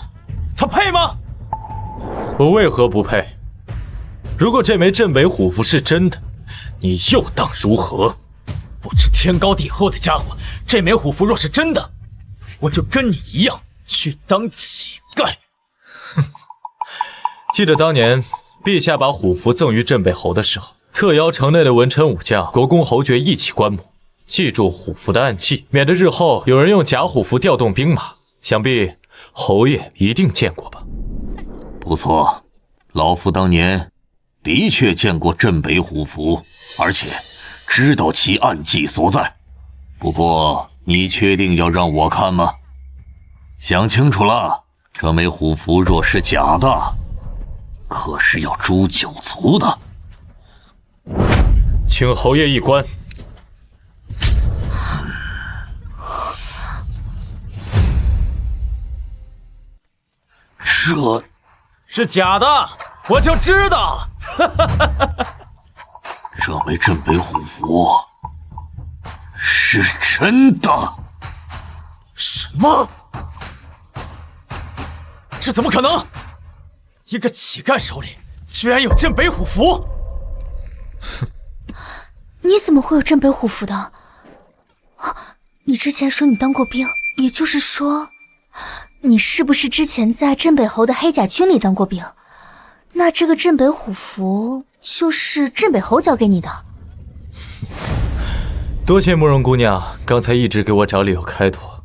他配吗？我为何不配？如果这枚镇北虎符是真的，你又当如何？不知天高地厚的家伙，这枚虎符若是真的，我就跟你一样去当乞丐。哼，记得当年陛下把虎符赠予镇北侯的时候，特邀城内的文臣武将、国公侯爵一起观摩，记住虎符的暗器，免得日后有人用假虎符调动兵马。想必侯爷一定见过吧？不错，老夫当年的确见过镇北虎符，而且知道其暗器所在。不过，你确定要让我看吗？想清楚了，这枚虎符若是假的，可是要诛九族的。请侯爷一观。这是假的，我就知道。这枚镇北虎符是真的。什么？这怎么可能？一个乞丐手里居然有镇北虎符？你怎么会有镇北虎符的？啊，你之前说你当过兵，也就是说，你是不是之前在镇北侯的黑甲军里当过兵？那这个镇北虎符就是镇北侯交给你的。多谢慕容姑娘，刚才一直给我找理由开脱。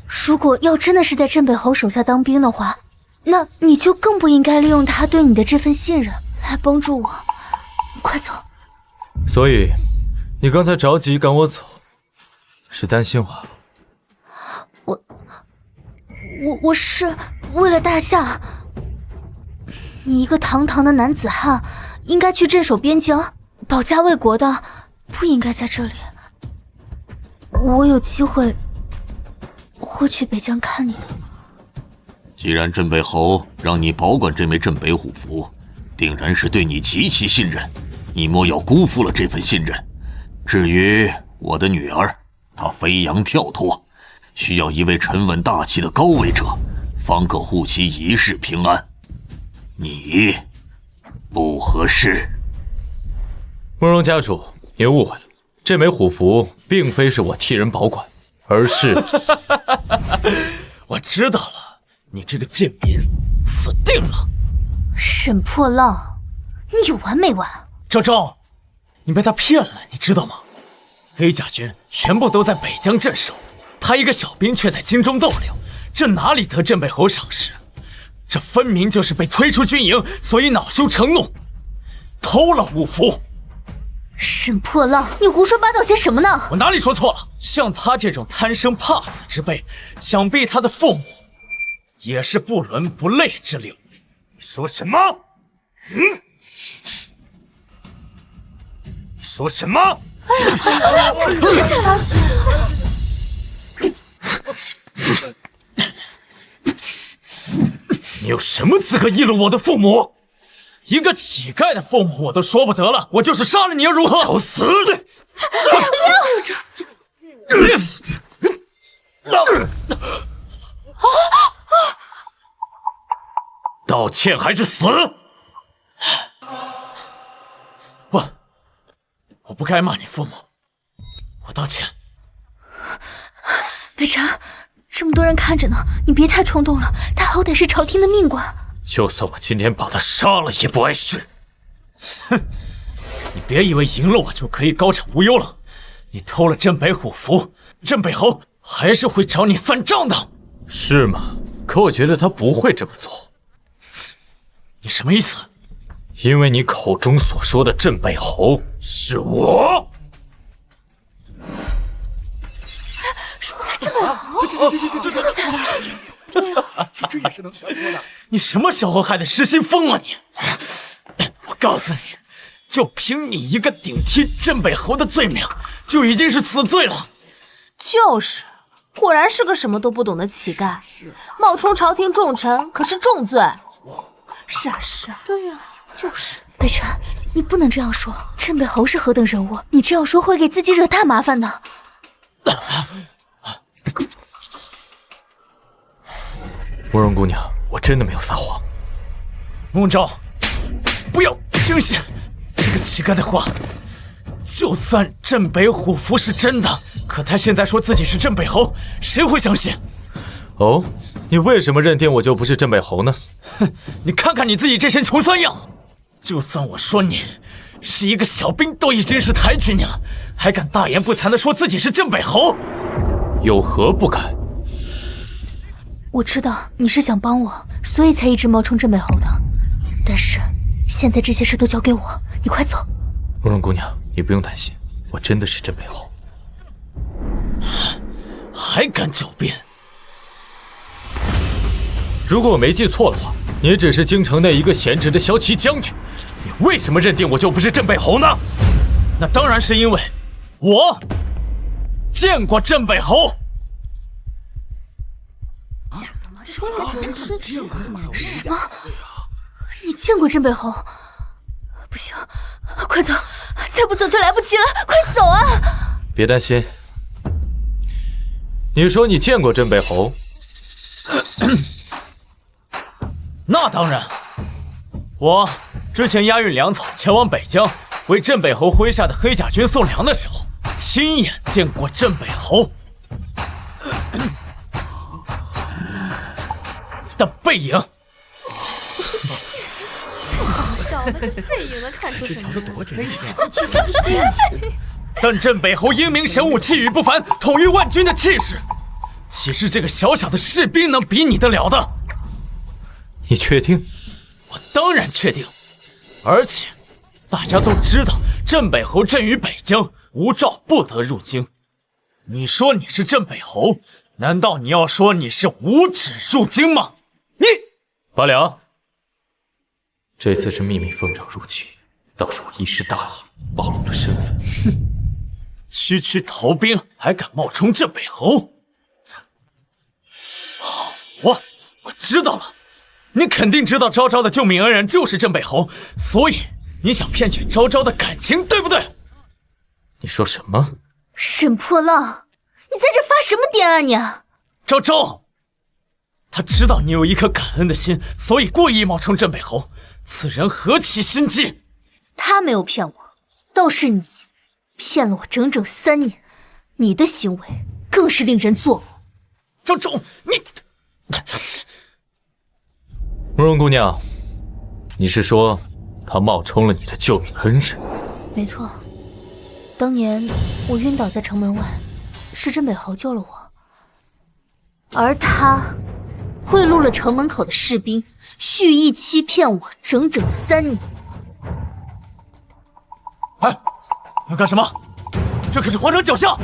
如果要真的是在镇北侯手下当兵的话，那你就更不应该利用他对你的这份信任来帮助我你快走。所以，你刚才着急赶我走，是担心我？我是为了大夏。你一个堂堂的男子汉，应该去镇守边疆，保家卫国的，不应该在这里。我有机会会去北疆看你的。既然镇北侯让你保管这枚镇北虎符，定然是对你极其信任，你莫要辜负了这份信任。至于我的女儿，她飞扬跳脱，需要一位沉稳大气的高位者，方可护其一世平安。你不合适。慕容家主，您误会了，这枚虎符并非是我替人保管，而是……我知道了，你这个贱民，死定了！沈破浪，你有完没完？昭昭，你被他骗了，你知道吗？黑甲军全部都在北疆镇守，他一个小兵却在京中逗留，这哪里得镇北侯赏识？这分明就是被推出军营，所以恼羞成怒，偷了五符。沈破浪，你胡说八道些什么呢？我哪里说错了？像他这种贪生怕死之辈，想必他的父母也是不伦不类之流。你说什么？你说什么？别再拉起来了！你有什么资格议论我的父母？一个乞丐的父母我都说不得了，我就是杀了你又如何？找死！道歉还是死？我不该骂你父母，我道歉。北辰，这么多人看着呢，你别太冲动了，他好歹是朝廷的命官。就算我今天把他杀了也不碍事。哼，你别以为赢了我就可以高枕无忧了。你偷了镇北虎符，镇北侯还是会找你算账的。是吗？可我觉得他不会这么做。你什么意思？因为你口中所说的镇北侯是我。镇北侯，真的假的？这也是能传说的。你什么时候害得失心疯了你？我告诉你，就凭你一个顶替镇北侯的罪名，就已经是死罪了。就是，果然是个什么都不懂的乞丐，冒充朝廷重臣可是重罪。是啊是啊，对呀，就是。北辰，你不能这样说，镇北侯是何等人物，你这样说会给自己惹大麻烦的。慕容姑娘，我真的没有撒谎。慕昭，不要轻信这个乞丐的话。就算镇北虎符是真的，可他现在说自己是镇北侯，谁会相信？哦，你为什么认定我就不是镇北侯呢？哼，你看看你自己这身穷酸样，就算我说你是一个小兵，都已经是抬举你了，还敢大言不惭地说自己是镇北侯，有何不敢？我知道你是想帮我，所以才一直冒充镇北侯的。但是现在这些事都交给我，你快走。慕容姑娘，你不用担心，我真的是镇北侯。还敢狡辩？如果我没记错的话，你只是京城内一个闲职的骁骑将军，你为什么认定我就不是镇北侯呢？那当然是因为我见过镇北侯。什么？你见过镇北侯？不行，快走！再不走就来不及了，快走啊！别担心，你说你见过镇北侯？那当然，我之前押运粮草前往北疆，为镇北侯麾下的黑甲军送粮的时候，亲眼见过镇北侯的背影。太搞笑了，背影能看出什么？多真切！但镇北侯英明神武，气宇不凡，统御万军的气势，岂是这个小小的士兵能比拟得了的？你确定？我当然确定，而且大家都知道镇北侯镇于北疆，无诏不得入京。你说你是镇北侯，难道你要说你是无旨入京吗？你八良，这次是秘密奉诏入京，倒是我一时大意，暴露了身份。区区逃兵还敢冒充镇北侯？好啊，我知道了，你肯定知道昭昭的救命恩人就是镇北侯，所以你想骗取昭昭的感情，对不对？你说什么？沈破浪，你在这发什么癫啊你？昭昭，他知道你有一颗感恩的心，所以故意冒充镇北侯。此人何其心机！他没有骗我，倒是你骗了我整整3年，你的行为更是令人作呕。昭昭，你……慕容姑娘，你是说他冒充了你的救命恩人？没错，当年我晕倒在城门外，是镇北侯救了我，而他贿赂了城门口的士兵，蓄意欺骗我整整3年。哎，要干什么？这可是皇城脚下！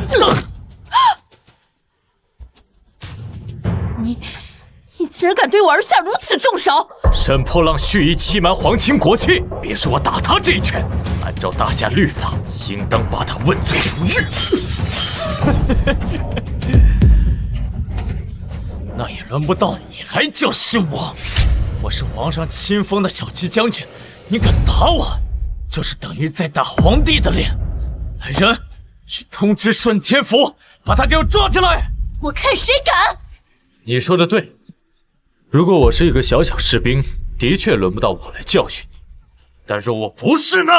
你竟然敢对我儿下如此重手！沈破浪蓄意欺瞒皇亲国戚，别说我打他这一拳，按照大夏律法，应当把他问罪入狱。那也轮不到你来教训我。我是皇上亲封的小骑将军，你敢打我，就是等于在打皇帝的脸。来人，去通知顺天府，把他给我抓起来！我看谁敢！你说的对，如果我是一个小小士兵，的确轮不到我来教训你。但若我不是呢？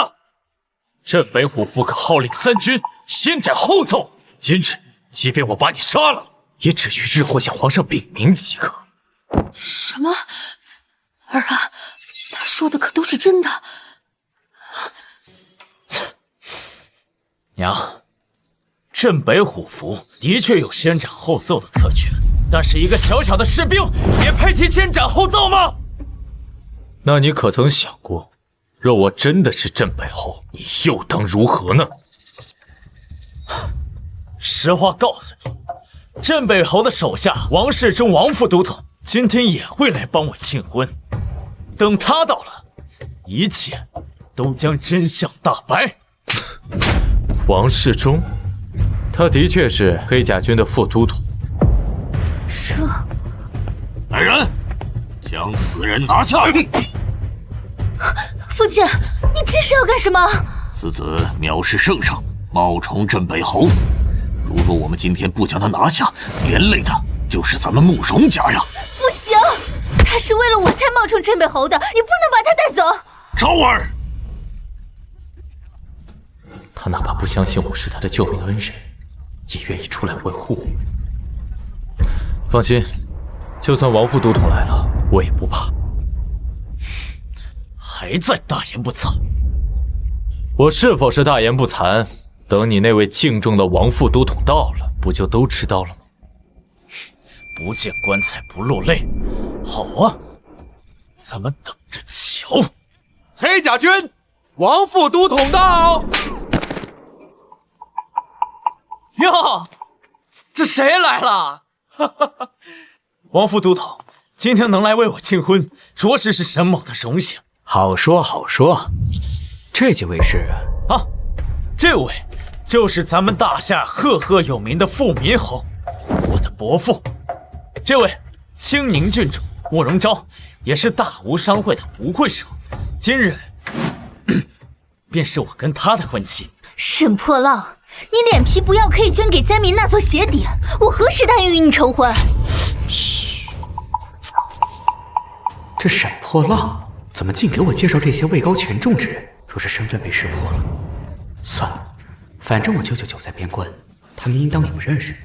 镇北虎符可号令3军，先斩后奏。今日即便我把你杀了，也只需日后向皇上禀明即可。什么？儿啊，他说的可都是真的。娘，镇北虎符的确有先斩后奏的特权，但是一个小小的士兵也配提先斩后奏吗？那你可曾想过，若我真的是镇北侯，你又当如何呢？实话告诉你，镇北侯的手下王世忠王副都统今天也会来帮我庆婚，等他到了，一切都将真相大白。王世忠，他的确是黑甲军的副都统。来人，将此人拿下！父亲，你这是要干什么？此子藐视圣上，冒充镇北侯。如若我们今天不将他拿下，连累的就是咱们慕容家呀！不行，他是为了我才冒充镇北侯的，你不能把他带走。昭儿，他哪怕不相信我是他的救命恩人，也愿意出来维护我。放心，就算王副都统来了，我也不怕。还在大言不惭！我是否是大言不惭？等你那位敬重的王副都统到了，不就都知道了吗？不见棺材不落泪。好啊，咱们等着瞧。黑甲军，王副都统到！哟，这谁来了？哈哈哈！王副都统，今天能来为我庆婚，着实是沈某的荣幸。好说好说，这几位是啊，这位就是咱们大夏赫赫有名的富民侯，我的伯父。这位青宁郡主慕容昭，也是大吴商会的吴会手，今日便是我跟他的婚期。沈破浪，你脸皮不要可以捐给灾民那座鞋底，我何时答应与你成婚？嘘，这沈破浪怎么净给我介绍这些位高权重之人？若是身份被识破了，算了，反正我999在边关，他们应当也不认识。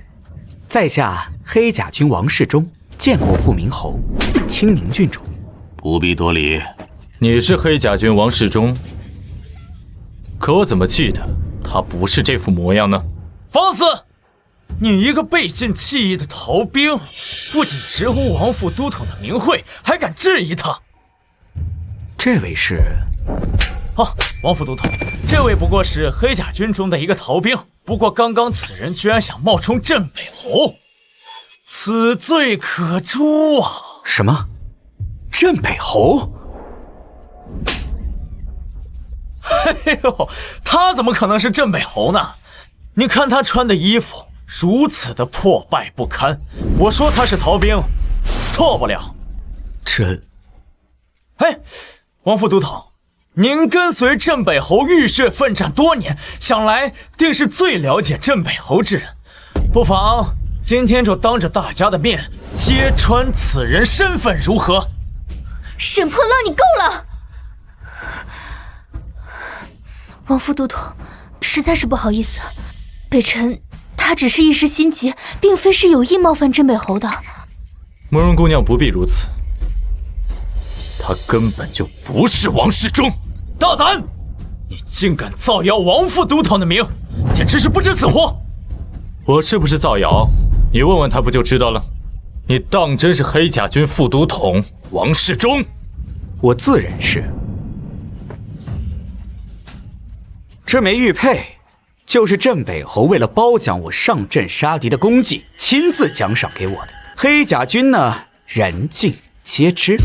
在下黑甲军王世忠，见过富民侯青宁郡主。不必多礼。你是黑甲军王世忠，可我怎么记得他不是这副模样呢？放肆！你一个背信弃义的逃兵，不仅直呼王副都统的名讳，还敢质疑他。这位是……哦，王副都统，这位不过是黑甲军中的一个逃兵，不过刚刚此人居然想冒充镇北侯，此罪可诛啊！什么？镇北侯？嘿呦，他怎么可能是镇北侯呢？你看他穿的衣服如此的破败不堪，我说他是逃兵，错不了。哎，王副都统，您跟随镇北侯浴血奋战多年，想来定是最了解镇北侯之人，不妨今天就当着大家的面揭穿此人身份，如何？沈破浪，你够了！王副都统，实在是不好意思，北辰他只是一时心急，并非是有意冒犯镇北侯的。慕容姑娘不必如此，他根本就不是王世忠。大胆！你竟敢造谣王副都统的名，简直是不知死活！我是不是造谣？你问问他不就知道了？你当真是黑甲军副都统王世忠？我自认是。这枚玉佩就是镇北侯为了褒奖我上阵杀敌的功绩，亲自奖赏给我的。黑甲军呢，人尽皆知。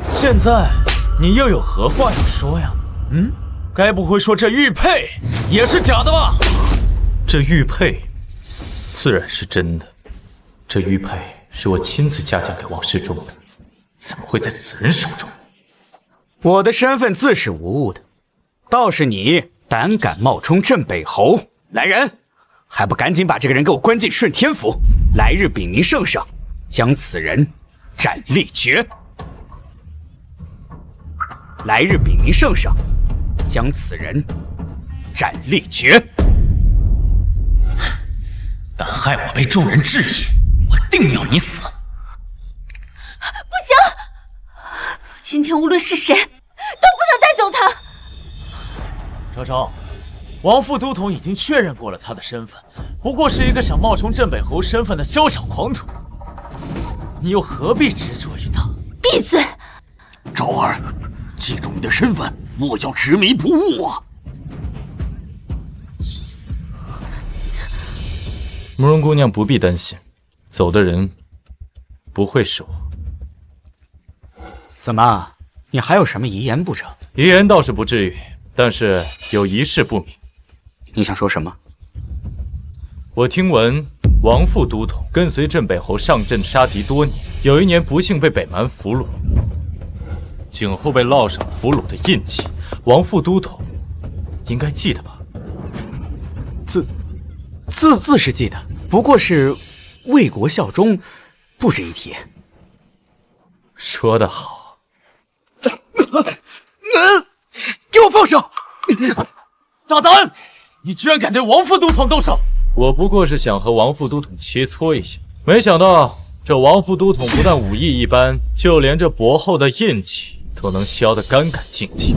现在你又有何话要说呀？该不会说这玉佩也是假的吧？这玉佩自然是真的，这玉佩是我亲自嘉奖给王世忠的，怎么会在此人手中？我的身份自是无误的，倒是你胆敢冒充镇北侯，来人，还不赶紧把这个人给我关进顺天府，来日禀明圣上，将此人斩立决。来日禀明圣上，将此人斩立决。敢害我被众人质疑，我定要你死！不行，今天无论是谁，都不能带走他。昭昭，王副都统已经确认过了他的身份，不过是一个想冒充镇北侯身份的宵小狂徒，你又何必执着于他？闭嘴！昭儿，记住你的身份，莫要执迷不悟啊！慕容姑娘不必担心，走的人不会是我。怎么，你还有什么遗言不成？遗言倒是不至于，但是有一事不明。你想说什么？我听闻王副都统跟随镇北侯上阵杀敌多年，有一年不幸被北蛮俘虏，颈后被烙上俘虏的印记。王副都统应该记得吧？自是记得，不过是为国效忠，不值一提。说得好。给我放手！大胆！你居然敢对王副都统动手！我不过是想和王副都统切磋一下，没想到这王副都统不但武艺一般，就连这薄厚的印记都能削得干干净净。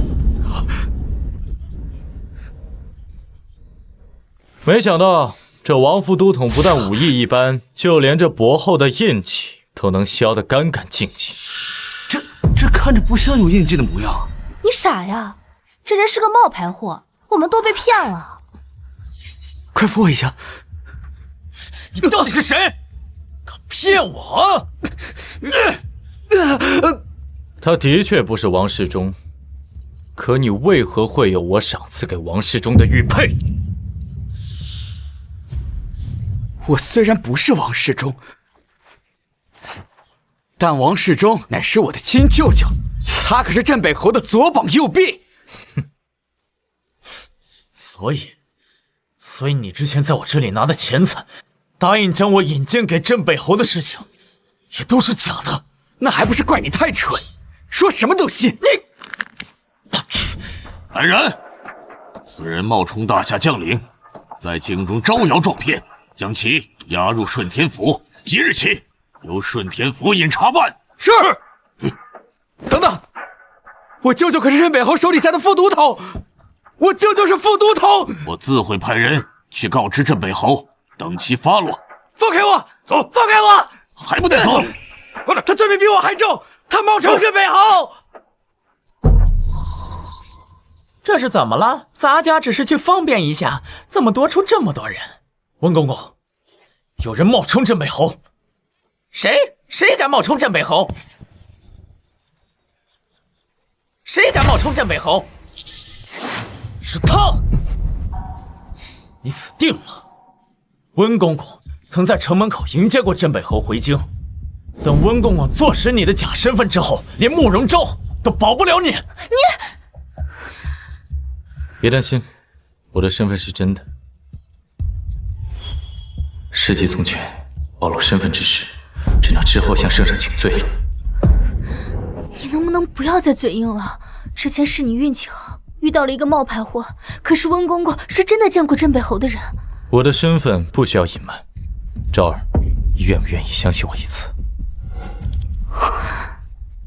没想到这王副都统不但武艺一般，就连这薄厚的印记都能削得干干净净。这看着不像有印记的模样。你傻呀，这人是个冒牌货，我们都被骗了。快扶我一下！你到底是谁？敢骗我？他的确不是王世忠，可你为何会有我赏赐给王世忠的玉佩？我虽然不是王世忠，但王世忠乃是我的亲舅舅，他可是镇北侯的左膀右臂。所以你之前在我这里拿的钱财，答应将我引荐给镇北侯的事情，也都是假的。那还不是怪你太蠢，说什么都信。来人，此人冒充大夏将领，在京中招摇撞骗，将其押入顺天府，即日起由顺天府尹查办。是。等等，我舅舅可是镇北侯手底下的副都统，我舅舅是副都统。我自会派人去告知镇北侯，等其发落。放开我！走！放开我！还不得走！他罪名比我还重，他冒充镇北侯。这是怎么了？咱家只是去方便一下，怎么多出这么多人？温公公，有人冒充镇北侯。谁敢冒充镇北侯？谁敢冒充镇北侯？是他！你死定了！温公公曾在城门口迎接过镇北侯回京，等温公公坐实你的假身份之后，连慕容昭都保不了你。别担心，我的身份是真的。事急从权，暴露身份之时，只能之后向圣上请罪了。你能不能不要再嘴硬了？之前是你运气好，遇到了一个冒牌货，可是温公公是真的见过镇北侯的人。我的身份不需要隐瞒，昭儿，你愿不愿意相信我一次？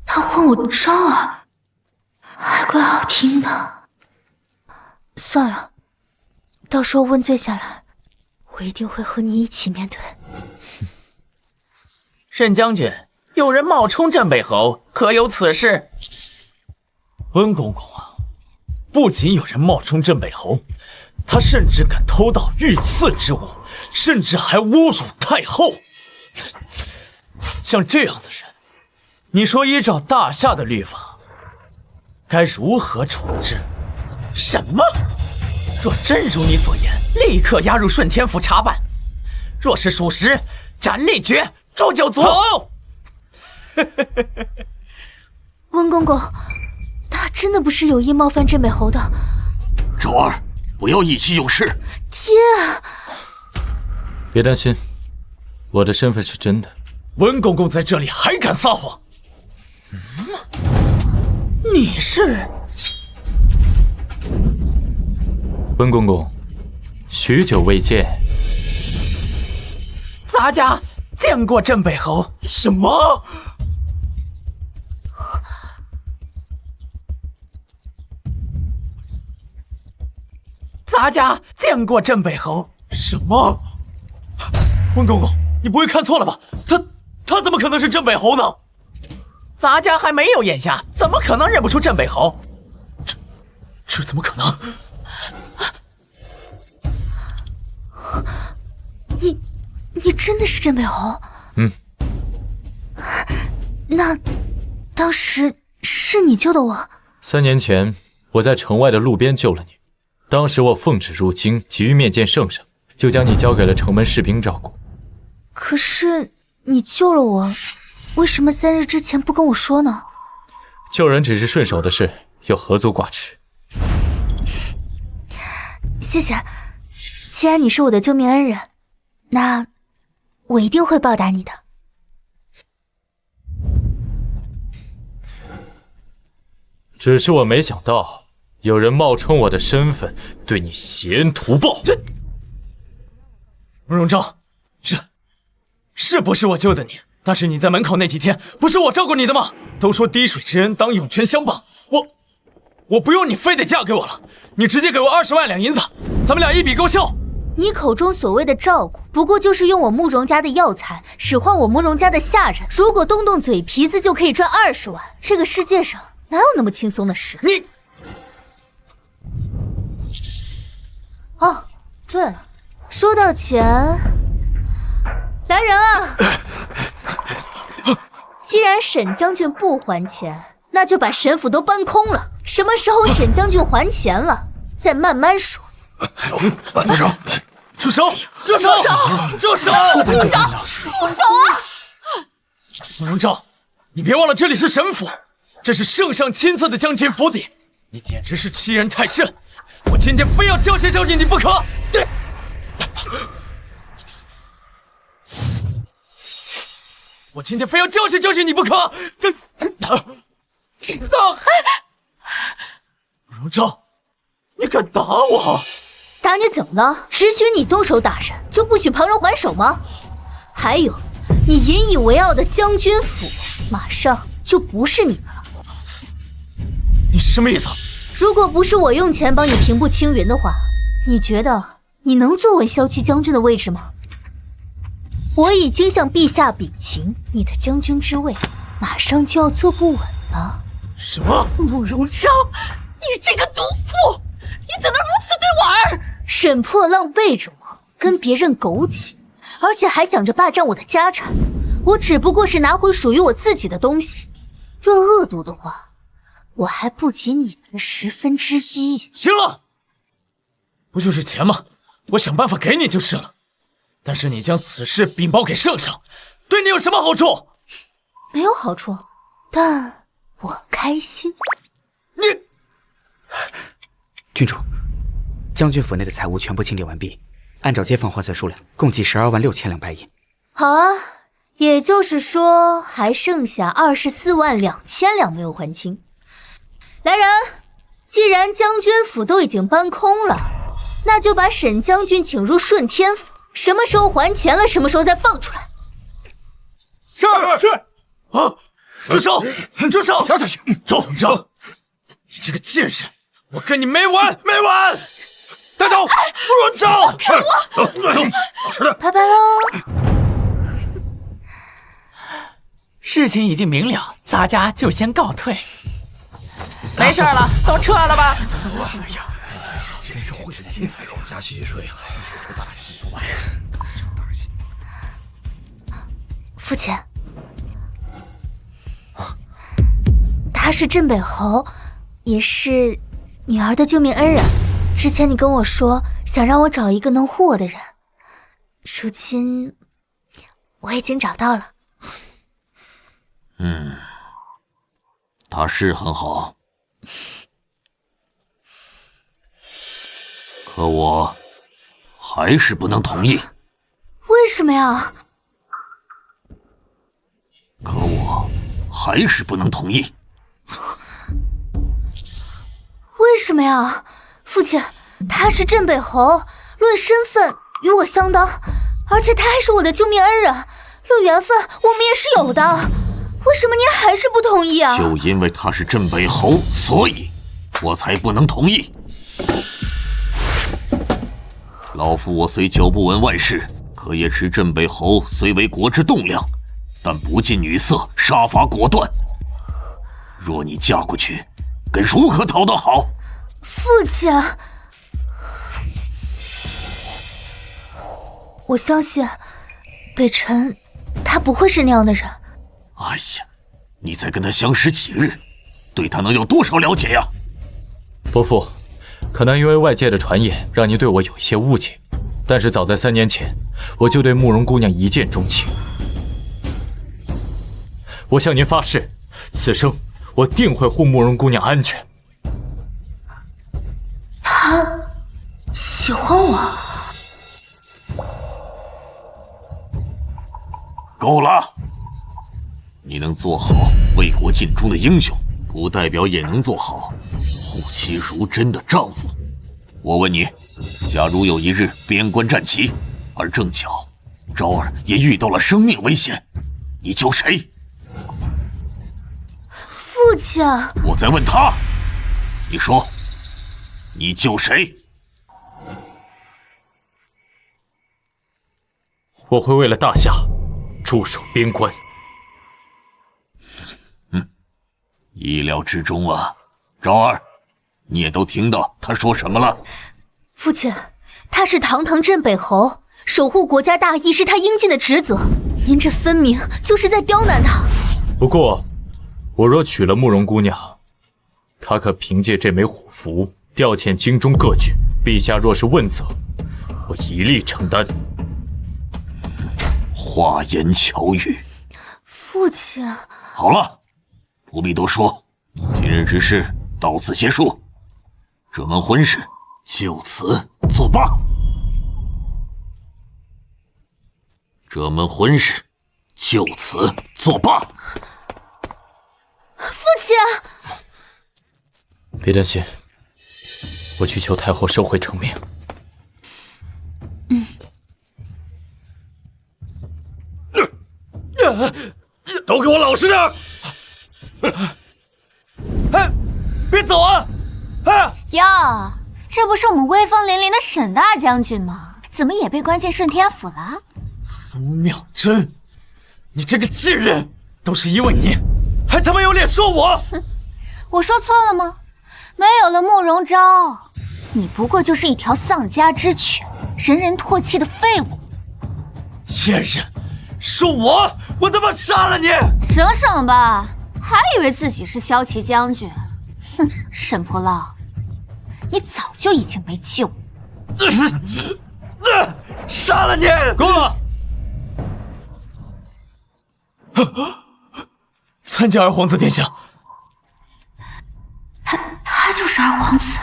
他唤我昭儿，还怪好听的。算了，到时候问罪下来，我一定会和你一起面对。沈将军，有人冒充镇北侯，可有此事？温公公啊，不仅有人冒充镇北侯，他甚至敢偷盗御赐之物，甚至还侮辱太后。像这样的人，你说依照大夏的律法，该如何处置？什么？若真如你所言，立刻押入顺天府查办；若是属实，斩立决，诛九族。温公公，他真的不是有意冒犯镇北侯的。昭儿，不要意气用事。天啊！别担心，我的身份是真的。温公公在这里还敢撒谎？你是？温公公，许久未见。咱家见过镇北侯。什么？咱家见过镇北侯。什么？温公公，你不会看错了吧？他怎么可能是镇北侯呢？咱家还没有眼下，怎么可能认不出镇北侯？这怎么可能？你真的是镇北侯？嗯。那当时是你救的我？3年前，我在城外的路边救了你。当时我奉旨入京，急于面见圣上，就将你交给了城门士兵照顾。可是你救了我，为什么3日之前不跟我说呢？救人只是顺手的事，又何足挂齿。谢谢，既然你是我的救命恩人，那我一定会报答你的。只是我没想到，有人冒充我的身份，对你挟恩图报。慕容昭，是不是我救的你？但是你在门口那几天，不是我照顾你的吗？都说滴水之恩当涌泉相报，我不用你非得嫁给我了，你直接给我20万两银子，咱们俩一笔勾销。你口中所谓的照顾，不过就是用我慕容家的药材使唤我慕容家的下人，如果动动嘴皮子就可以赚20万，这个世界上哪有那么轻松的事？你……哦，对了，说到钱，来人啊！既然沈将军不还钱，那就把沈府都搬空了。什么时候沈将军还钱了，再慢慢说。住手！住手！住手！住手！住手啊！慕容昭，你别忘了这里是沈府，这是圣上亲自的将军府邸，你简直是欺人太甚！我今天非要教训教训你不可！我今天非要教训教训你不可！慕容昭，你敢打我？打你怎么了？只许你动手打人，就不许旁人还手吗？还有，你引以为傲的将军府，马上就不是你的了。你什么意思？如果不是我用钱帮你平步青云的话，你觉得你能坐稳骁骑将军的位置吗？我已经向陛下禀情，你的将军之位马上就要坐不稳了。什么？慕容昭，你这个毒妇！沈破浪背着我跟别人苟且，而且还想着霸占我的家产。我只不过是拿回属于我自己的东西，论恶毒的话，我还不及你们的1/10。行了，不就是钱吗？我想办法给你就是了。但是你将此事禀报给圣上，对你有什么好处？没有好处，但我开心。你，郡主，将军府内的财物全部清理完毕，按照街坊换算数量，共计12.6千两白银。好啊，也就是说还剩下24.2千两没有还清。来人，既然将军府都已经搬空了，那就把沈将军请入顺天府，什么时候还钱了，什么时候再放出来。是啊，住手！住手！跳下去，走！走！你这个贱人，我跟你没完没完！带走！不准走！骗我！走，好吃的。拜拜喽。事情已经明了，咱家就先告退。没事了，都撤了吧。走！哎呀，真是会是精彩，我家洗睡了。父亲，他是镇北侯，也是女儿的救命恩人。之前你跟我说想让我找一个能护我的人，如今我已经找到了。他是很好，可我还是不能同意。为什么呀？可我还是不能同意。为什么呀？父亲，他是镇北侯，论身份与我相当，而且他还是我的救命恩人，论缘分我们也是有的。为什么您还是不同意啊？就因为他是镇北侯，所以我才不能同意。老夫我虽久不闻外事，可也知镇北侯虽为国之栋梁，但不近女色，杀伐果断。若你嫁过去，该如何讨得好？父亲，我相信北辰他不会是那样的人。哎呀，你才跟他相识几日，对他能有多少了解呀？伯父，可能因为外界的传言，让您对我有一些误解。但是早在3年前，我就对慕容姑娘一见钟情。我向您发誓，此生我定会护慕容姑娘安全。他喜欢我？够了！你能做好为国尽忠的英雄，不代表也能做好护妻如珍的丈夫。我问你，假如有一日边关战旗，而正巧昭儿也遇到了生命危险，你救谁？父亲，我在问他，你说，你救谁？我会为了大夏驻守边关。意料之中啊，昭儿，你也都听到他说什么了？父亲，他是堂堂镇北侯，守护国家大义是他应尽的职责。您这分明就是在刁难他。不过，我若娶了慕容姑娘，她可凭借这枚虎符调遣京中各郡，陛下若是问责，我一力承担。花言巧语。父亲，好了。不必多说，今日之事到此结束，这门婚事就此作罢。这门婚事就此作罢。父亲，别担心，我去求太后收回成命。都给我老实点！哎，别走啊！哎呀，这不是我们威风凛凛的沈大将军吗？怎么也被关进顺天府了？苏妙真，你这个贱人，都是因为你，还他妈有脸说我？我说错了吗？没有了慕容昭，你不过就是一条丧家之犬，人人唾弃的废物。贱人，是我他妈杀了你！省省吧，还以为自己是骁骑将军。哼，沈破浪，你早就已经没救。杀了你！够了！参见二皇子殿下。他就是二皇子。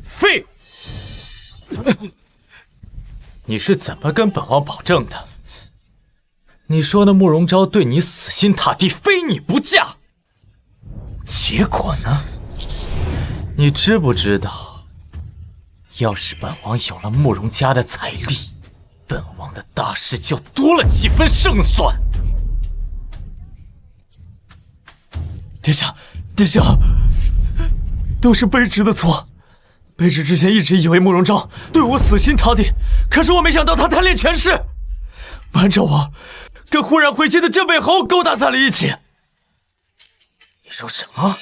废物！你是怎么跟本王保证的？你说那慕容昭对你死心塌地，非你不嫁。结果呢？你知不知道，要是本王有了慕容家的财力，本王的大事就多了几分胜算。殿下，都是卑职的错。卑职之前一直以为慕容昭对我死心塌地，可是我没想到他贪恋权势，瞒着我，跟忽然回京的镇北侯勾搭在了一起。你说什么？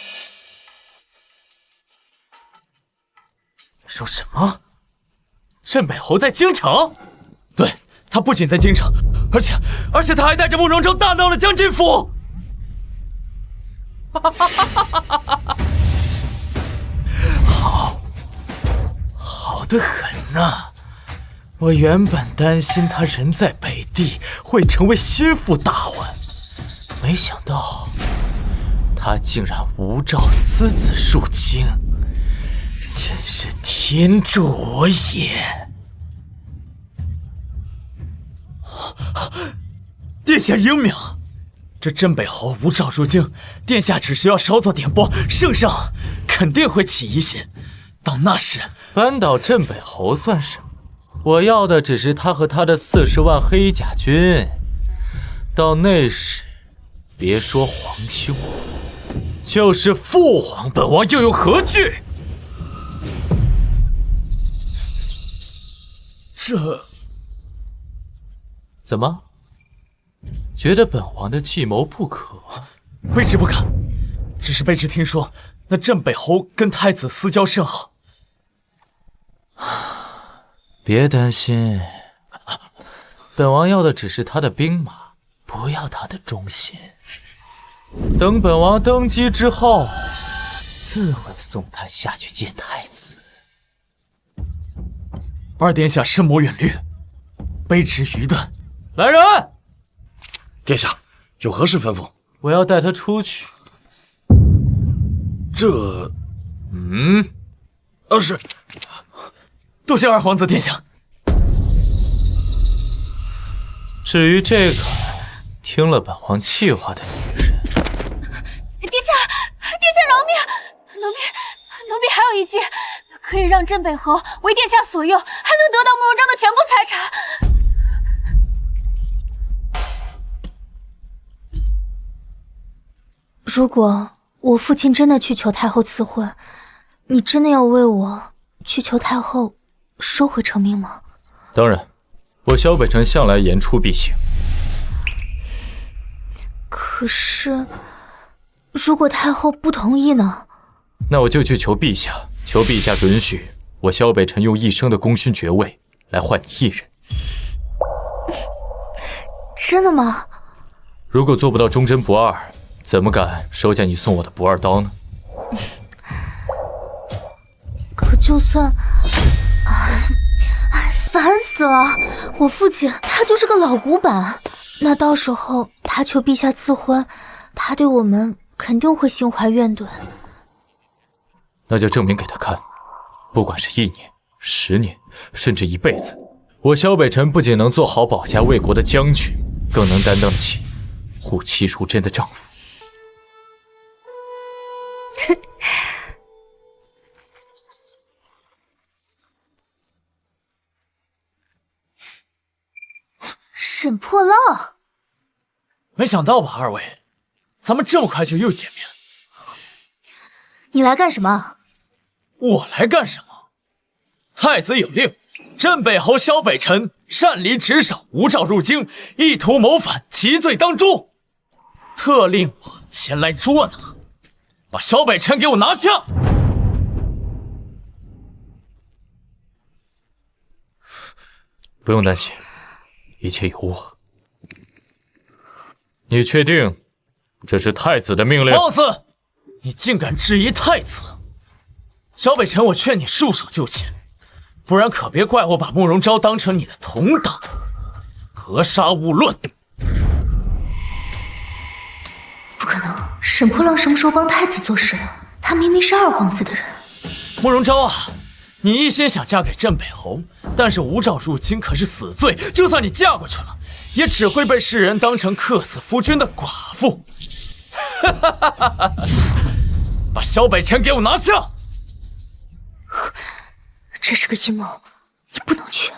你说什么？镇北侯在京城？对，他不仅在京城，而且他还带着慕容昭大闹了将军府。好得很呐！我原本担心他人在北地会成为心腹大患，没想到他竟然无照私自入京，真是天助我也！殿下英明，这镇北侯无照入京，殿下只需要稍作点拨，圣上肯定会起疑心。到那时，扳倒镇北侯算什么？我要的只是他和他的40万黑甲军。到那时，别说皇兄，就是父皇，本王又有何惧？这怎么？觉得本王的计谋不可？卑职不敢，只是卑职听说那镇北侯跟太子私交甚好。别担心，本王要的只是他的兵马，不要他的忠心。等本王登基之后，自会送他下去见太子。二殿下深谋远虑，卑职愚钝。来人！殿下有何事吩咐？我要带他出去。这……是。多谢二皇子殿下。至于这个听了本王气话的女人，殿下饶命！奴婢还有一计，可以让镇北侯为殿下所用，还能得到慕容彰的全部财产。如果我父亲真的去求太后赐婚，你真的要为我去求太后收回成命吗？当然，我萧北辰向来言出必行。可是，如果太后不同意呢？那我就去求陛下，求陛下准许我萧北辰用一生的功勋爵位来换你一人。真的吗？如果做不到忠贞不二，怎么敢收下你送我的不二刀呢？可就算……烦死了！我父亲他就是个老古板，那到时候他求陛下赐婚，他对我们肯定会心怀怨怼。那就证明给他看，不管是1年、10年，甚至一辈子，我萧北辰不仅能做好保家卫国的将军，更能担当起护妻如珍的丈夫。沈破浪，没想到吧，二位，咱们这么快就又见面。你来干什么？我来干什么？太子有令，镇北侯萧北辰擅离职守，无照入京，意图谋反，其罪当诛，特令我前来捉拿。把萧北辰给我拿下！不用担心，一切有我。你确定这是太子的命令？放肆！你竟敢质疑太子！萧北辰，我劝你束手就擒，不然可别怪我把慕容昭当成你的同党，格杀勿论。不可能，沈破浪什么时候帮太子做事了？他明明是二皇子的人。慕容昭啊，你一心想嫁给镇北侯，但是无诏入京可是死罪，就算你嫁过去了，也只会被世人当成克死夫君的寡妇。把萧北辰给我拿下！这是个阴谋，你不能去。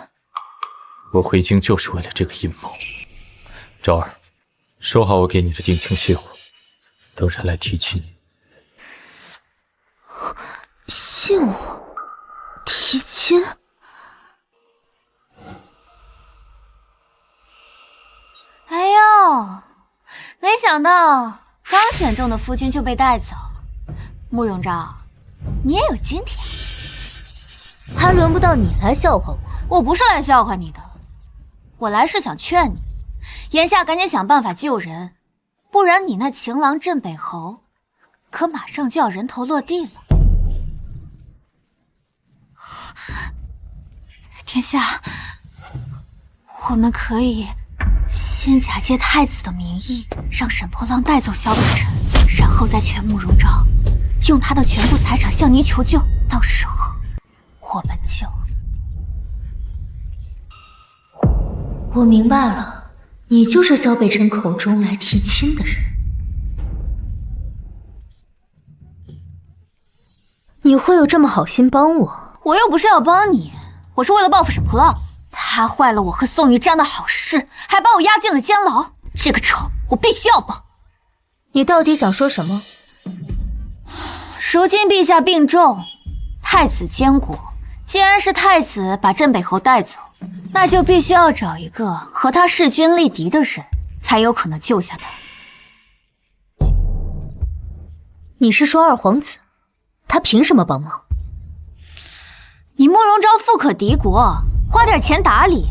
我回京就是为了这个阴谋。昭儿，收好我给你的定情信物，等人来提亲。信物？提亲？哎呦，没想到刚选中的夫君就被带走。慕容昭，你也有今天。还轮不到你来笑话我。我不是来笑话你的，我来是想劝你，眼下赶紧想办法救人，不然你那情郎镇北侯可马上就要人头落地了。殿下，我们可以先假借太子的名义，让沈破浪带走萧北辰，然后再劝慕容昭用他的全部财产向你求救，到时候我们就……我明白了，你就是萧北辰口中来提亲的人。你会有这么好心帮我？我又不是要帮你，我是为了报复沈破浪。他坏了我和宋玉瞻的好事，还把我押进了监牢，这个仇我必须要报。你到底想说什么？如今陛下病重，太子监国，既然是太子把镇北侯带走，那就必须要找一个和他势均力敌的人，才有可能救下他。你是说二皇子？他凭什么帮忙？你慕容昭富可敌国，花点钱打理，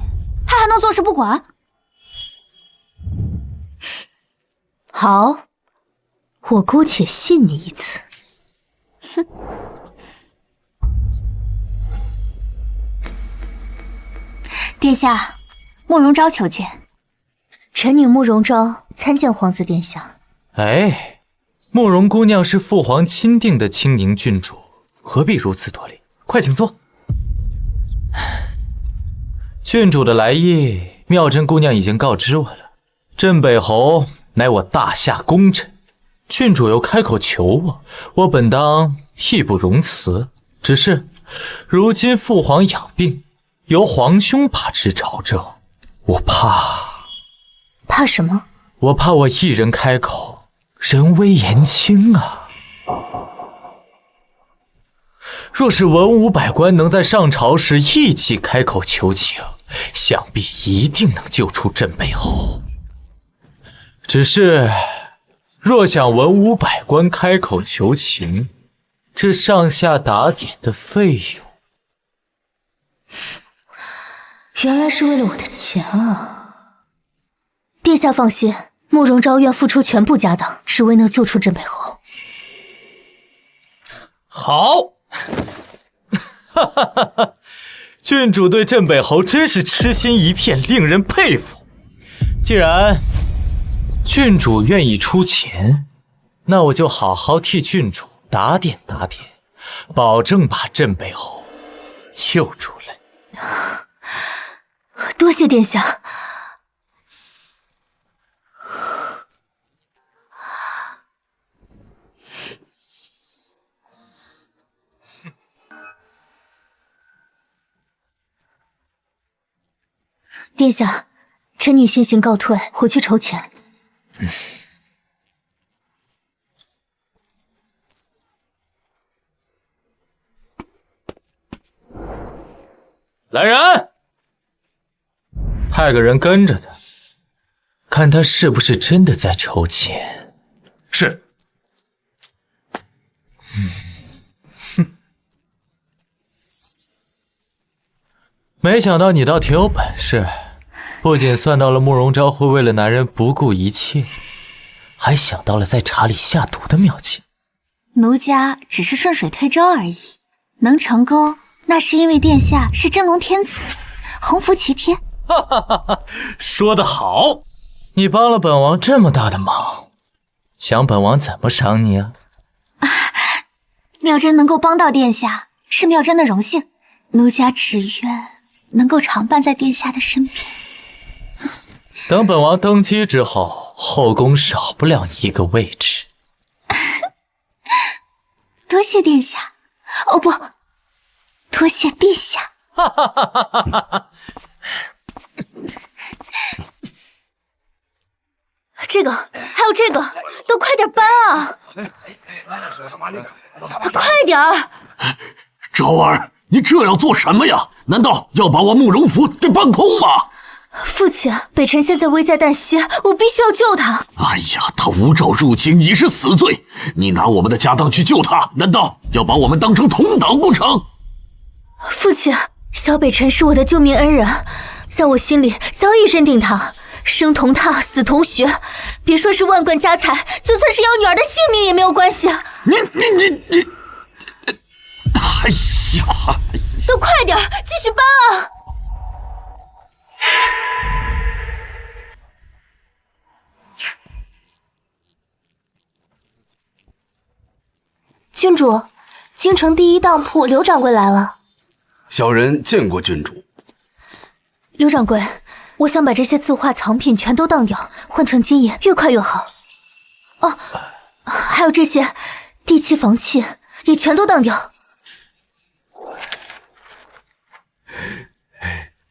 他还能坐视不管？好，我姑且信你一次。哼。殿下，慕容昭求见。臣女慕容昭参见皇子殿下。哎，慕容姑娘是父皇钦定的青宁郡主，何必如此多礼？快请坐。郡主的来意，妙真姑娘已经告知我了。镇北侯乃我大夏功臣，郡主又开口求我，我本当义不容辞。只是如今父皇养病，由皇兄把持朝政，我怕什么？我怕我一人开口，人微言轻啊。若是文武百官能在上朝时一起开口求情，想必一定能救出镇北侯。只是若想文武百官开口求情，这上下打点的费用……原来是为了我的钱啊！殿下放心，慕容昭愿付出全部家当，只为能救出镇北侯。好，哈哈哈哈！郡主对镇北侯真是痴心一片，令人佩服。既然郡主愿意出钱，那我就好好替郡主打点打点，保证把镇北侯救出来。多谢殿下。殿下，臣女先行告退，回去筹钱。来人，派个人跟着他，看他是不是真的在筹钱。是。没想到你倒挺有本事，不仅算到了慕容昭会为了男人不顾一切，还想到了在茶里下毒的妙计。奴家只是顺水推舟而已，能成功那是因为殿下是真龙天子，鸿福齐天。哈哈哈哈，说得好！你帮了本王这么大的忙，想本王怎么赏你啊？妙真能够帮到殿下，是妙真的荣幸。奴家只愿能够常伴在殿下的身边。等本王登基之后，后宫少不了你一个位置。多谢殿下，哦不，多谢陛下。哈哈哈哈哈哈！这个还有这个，都快点搬啊！快点儿！昭儿，你这要做什么呀？难道要把我慕容府给搬空吗？父亲，北辰现在危在旦夕，我必须要救他。哎呀，他无照入侵已是死罪，你拿我们的家当去救他，难道要把我们当成同党不成？父亲，小北辰是我的救命恩人，在我心里早已认定他。生同他，死同穴，别说是万贯家财，就算是要女儿的性命也没有关系。你，哎呀！都快点，继续搬啊！郡主，京城第一当铺刘掌柜来了。小人见过郡主。刘掌柜，我想把这些字画藏品全都当掉，换成金银，越快越好。哦，还有这些地契房契也全都当掉。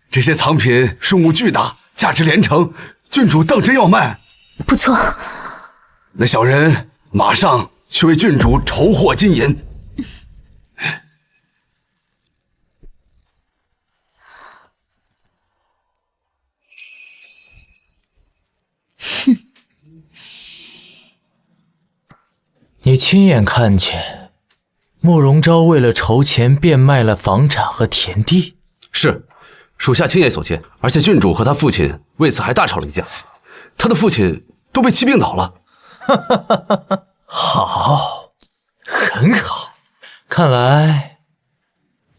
这些藏品数目巨大，价值连城，郡主当真要卖？不错。那小人马上去为郡主筹获金银。你亲眼看见慕容昭为了筹钱变卖了房产和田地？是，属下亲眼所见，而且郡主和他父亲为此还大吵了一架，他的父亲都被气病倒了。好，很好，看来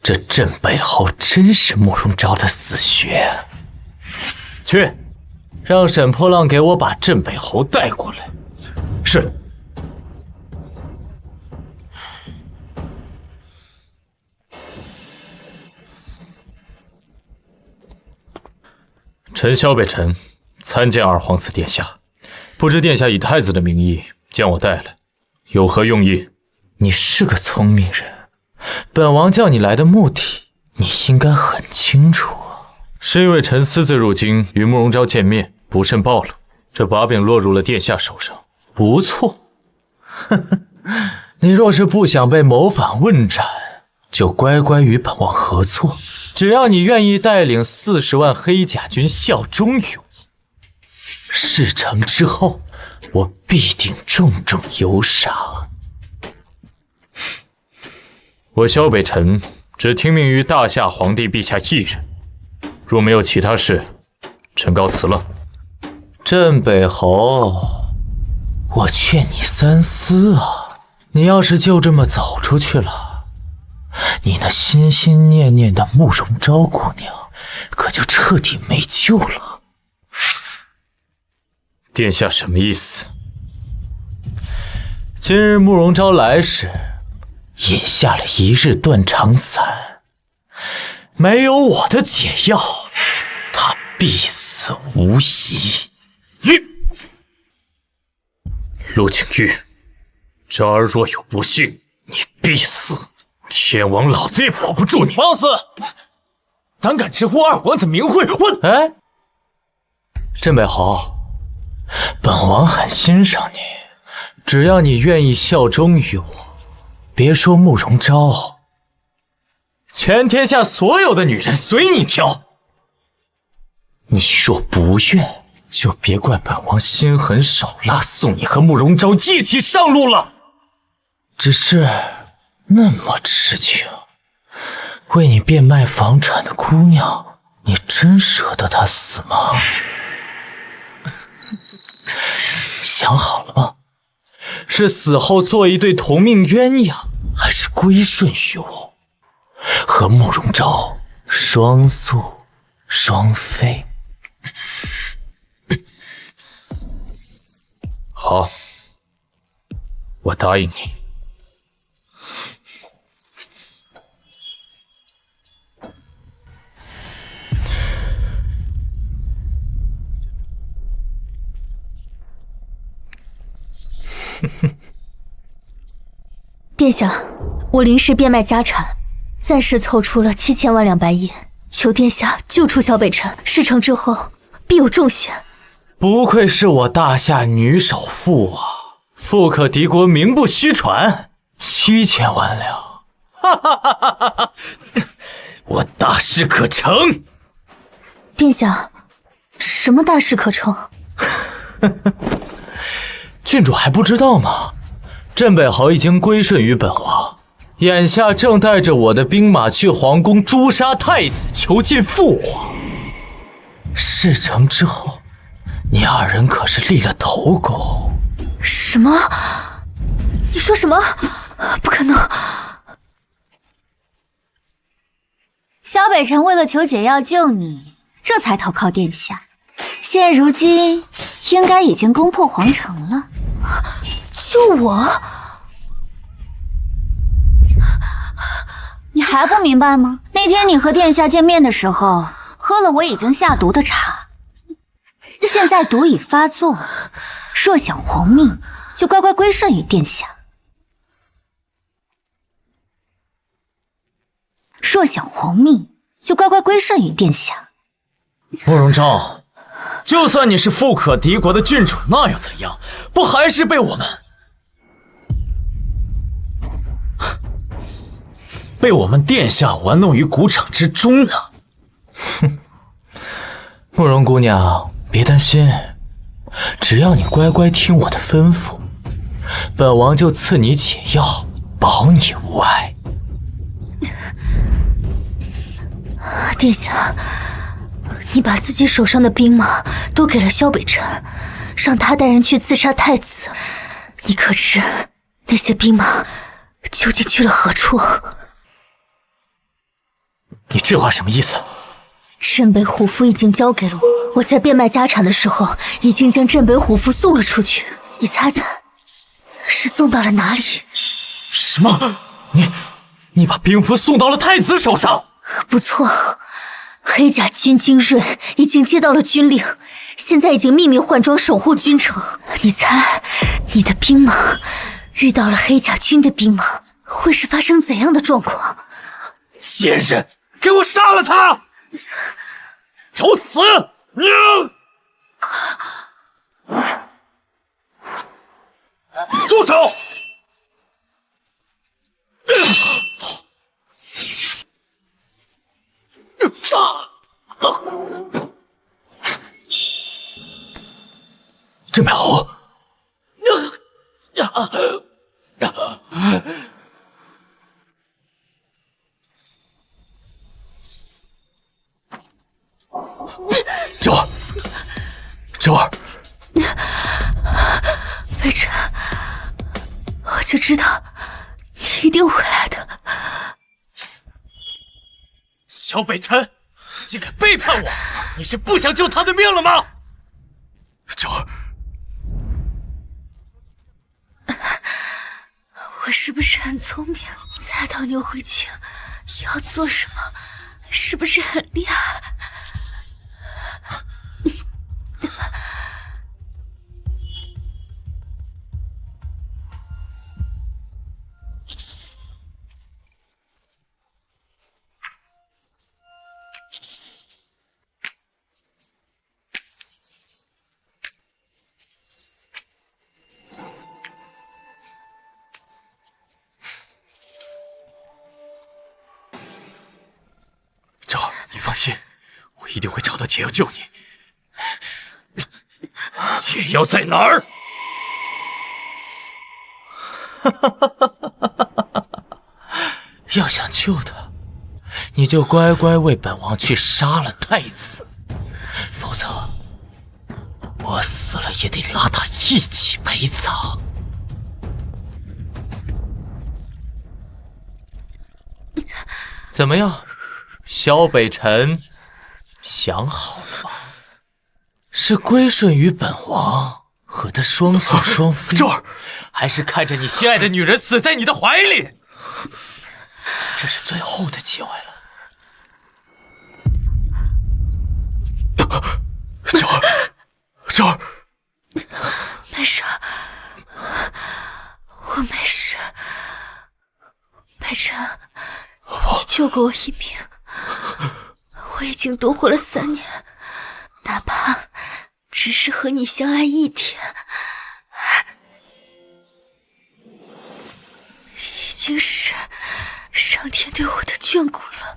这镇北侯真是慕容昭的死穴。去，让沈破浪给我把镇北侯带过来。是。臣萧北辰参见二皇子殿下，不知殿下以太子的名义将我带来，有何用意？你是个聪明人，本王叫你来的目的，你应该很清楚啊。是因为臣私自入京与慕容昭见面，不慎暴露，这把柄落入了殿下手上。不错，你若是不想被谋反问斩，就乖乖与本王合作，只要你愿意带领40万黑甲军效忠于我，事成之后，我必定重重有赏。我萧北辰只听命于大夏皇帝陛下一人，若没有其他事，臣告辞了。镇北侯，我劝你三思啊！你要是就这么走出去了，你那心心念念的慕容昭姑娘可就彻底没救了。殿下什么意思？今日慕容昭来时饮下了一日断肠散，没有我的解药，他必死无疑。陆景玉，昭儿若有不幸，你必死。天王老子也保不住你！放肆！胆敢直呼二皇子名讳，我……哎，镇北侯，本王很欣赏你，只要你愿意效忠于我，别说慕容昭，全天下所有的女人随你挑。你若不愿，就别怪本王心狠手辣，送你和慕容昭一起上路了。只是那么痴情，为你变卖房产的姑娘，你真舍得她死吗？想好了吗？是死后做一对同命鸳鸯，还是归顺于我，和慕容昭双宿双飞？好，我答应你。殿下，我临时变卖家产，暂时凑出了7000万两白银，求殿下救出小北辰，事成之后必有重谢。不愧是我大夏女首富啊，富可敌国，名不虚传，7000万两，哈哈哈哈哈！我大事可成。殿下，什么大事可成？郡主还不知道吗？镇北侯已经归顺于本王，眼下正带着我的兵马去皇宫诛杀太子，囚禁父皇。事成之后，你二人可是立了头功。什么？你说什么？不可能！小北辰为了求解药救你，这才投靠殿下。现如今应该已经攻破皇城了。救我？你还不明白吗？那天你和殿下见面的时候，喝了我已经下毒的茶，现在毒已发作，若想活命，就乖乖归顺于殿下。若想活命，就乖乖归顺于殿下。慕容昭，就算你是富可敌国的郡主，那又怎样？不还是被我们殿下玩弄于股掌之中呢？哼，慕容姑娘，别担心，只要你乖乖听我的吩咐，本王就赐你解药，保你无碍。殿下，你把自己手上的兵马都给了萧北辰，让他带人去刺杀太子。你可知那些兵马究竟去了何处？你这话什么意思？镇北虎符已经交给了我，我在变卖家产的时候，已经将镇北虎符送了出去。你猜猜，是送到了哪里？什么？你把兵符送到了太子手上？不错，黑甲军精锐已经接到了军令，现在已经秘密换装守护军城。你猜，你的兵马遇到了黑甲军的兵马，会是发生怎样的状况？贱人，给我杀了他！找死！住手！镇北侯，昭儿，北辰，我就知道你一定会来的。小北辰，竟敢背叛我！你是不想救他的命了吗？昭儿，我是不是很聪明？猜到牛回京要做什么，是不是很厉害？昭儿，你放心，我一定会找到解药救你。解药在哪儿？哈哈哈哈哈！要想救他，你就乖乖为本王去杀了太子，否则我死了也得拉他一起陪葬。怎么样，萧北辰，想好了吗？是归顺于本王，和他双宿双飞，这儿，还是看着你心爱的女人死在你的怀里？这是最后的机会了。这儿，没事，我没事。北辰，你救过我一命，我已经多活了3年，哪怕只是和你相爱1天，已经是上天对我的眷顾了。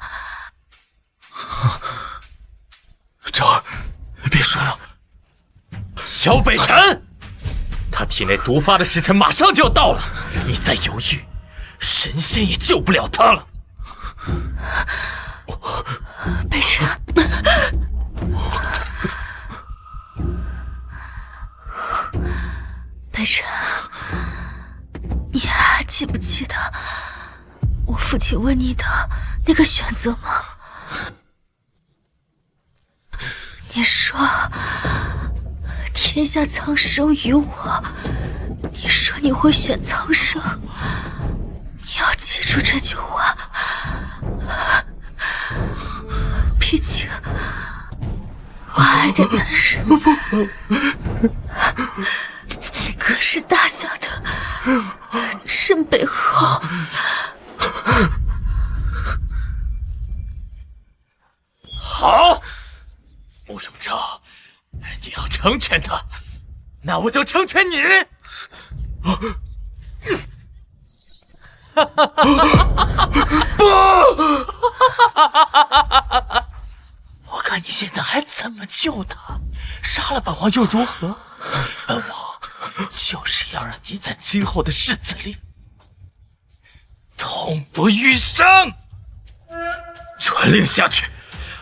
这儿，别说了。萧北辰，他体内毒发的时辰马上就要到了，你再犹豫，神仙也救不了他了。北辰，北辰，你还记不记得我父亲问你的那个选择吗？你说天下苍生于我，你说你会选苍生，你要记住这句话。毕竟我爱的男人可是大夏的镇北侯。好，慕容昭，你要成全他，那我就成全你。不！我看你现在还怎么救他？杀了本王又如何？本王就是要让你在今后的日子里痛不欲生。传令下去，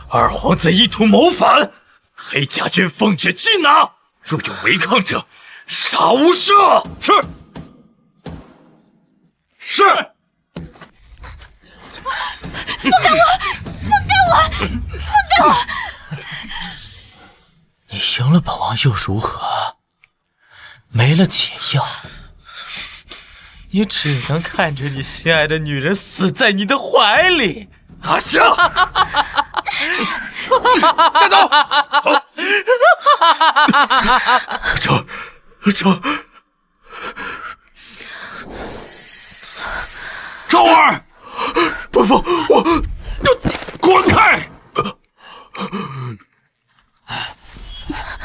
二皇子意图谋反，黑甲军奉旨缉拿，若有违抗者，杀无赦。是。是。放开我！放开我！放开我！你赢了本王又如何？没了解药，你只能看着你心爱的女人死在你的怀里。拿下！带走！昭儿，本王，我滚开！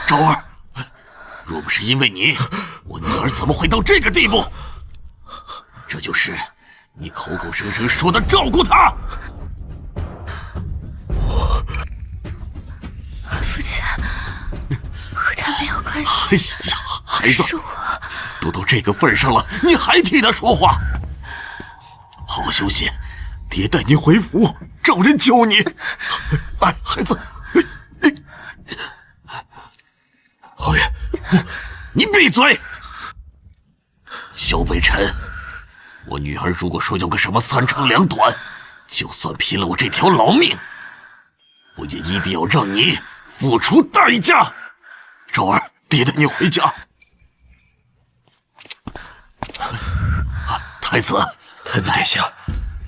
昭儿，若不是因为你，我女儿怎么会到这个地步？这就是你口口声声说的照顾她。父亲，和他没有关系。哎呀，孩子，是我都到这个份上了，你还替他说话？好好休息，爹带你回府，找人救你。来，孩子。侯爷，你闭嘴！萧北辰，我女儿如果说有个什么3长2短，就算拼了我这条老命，我也一定要让你付出代价。昭儿，爹带你回家。太子殿下，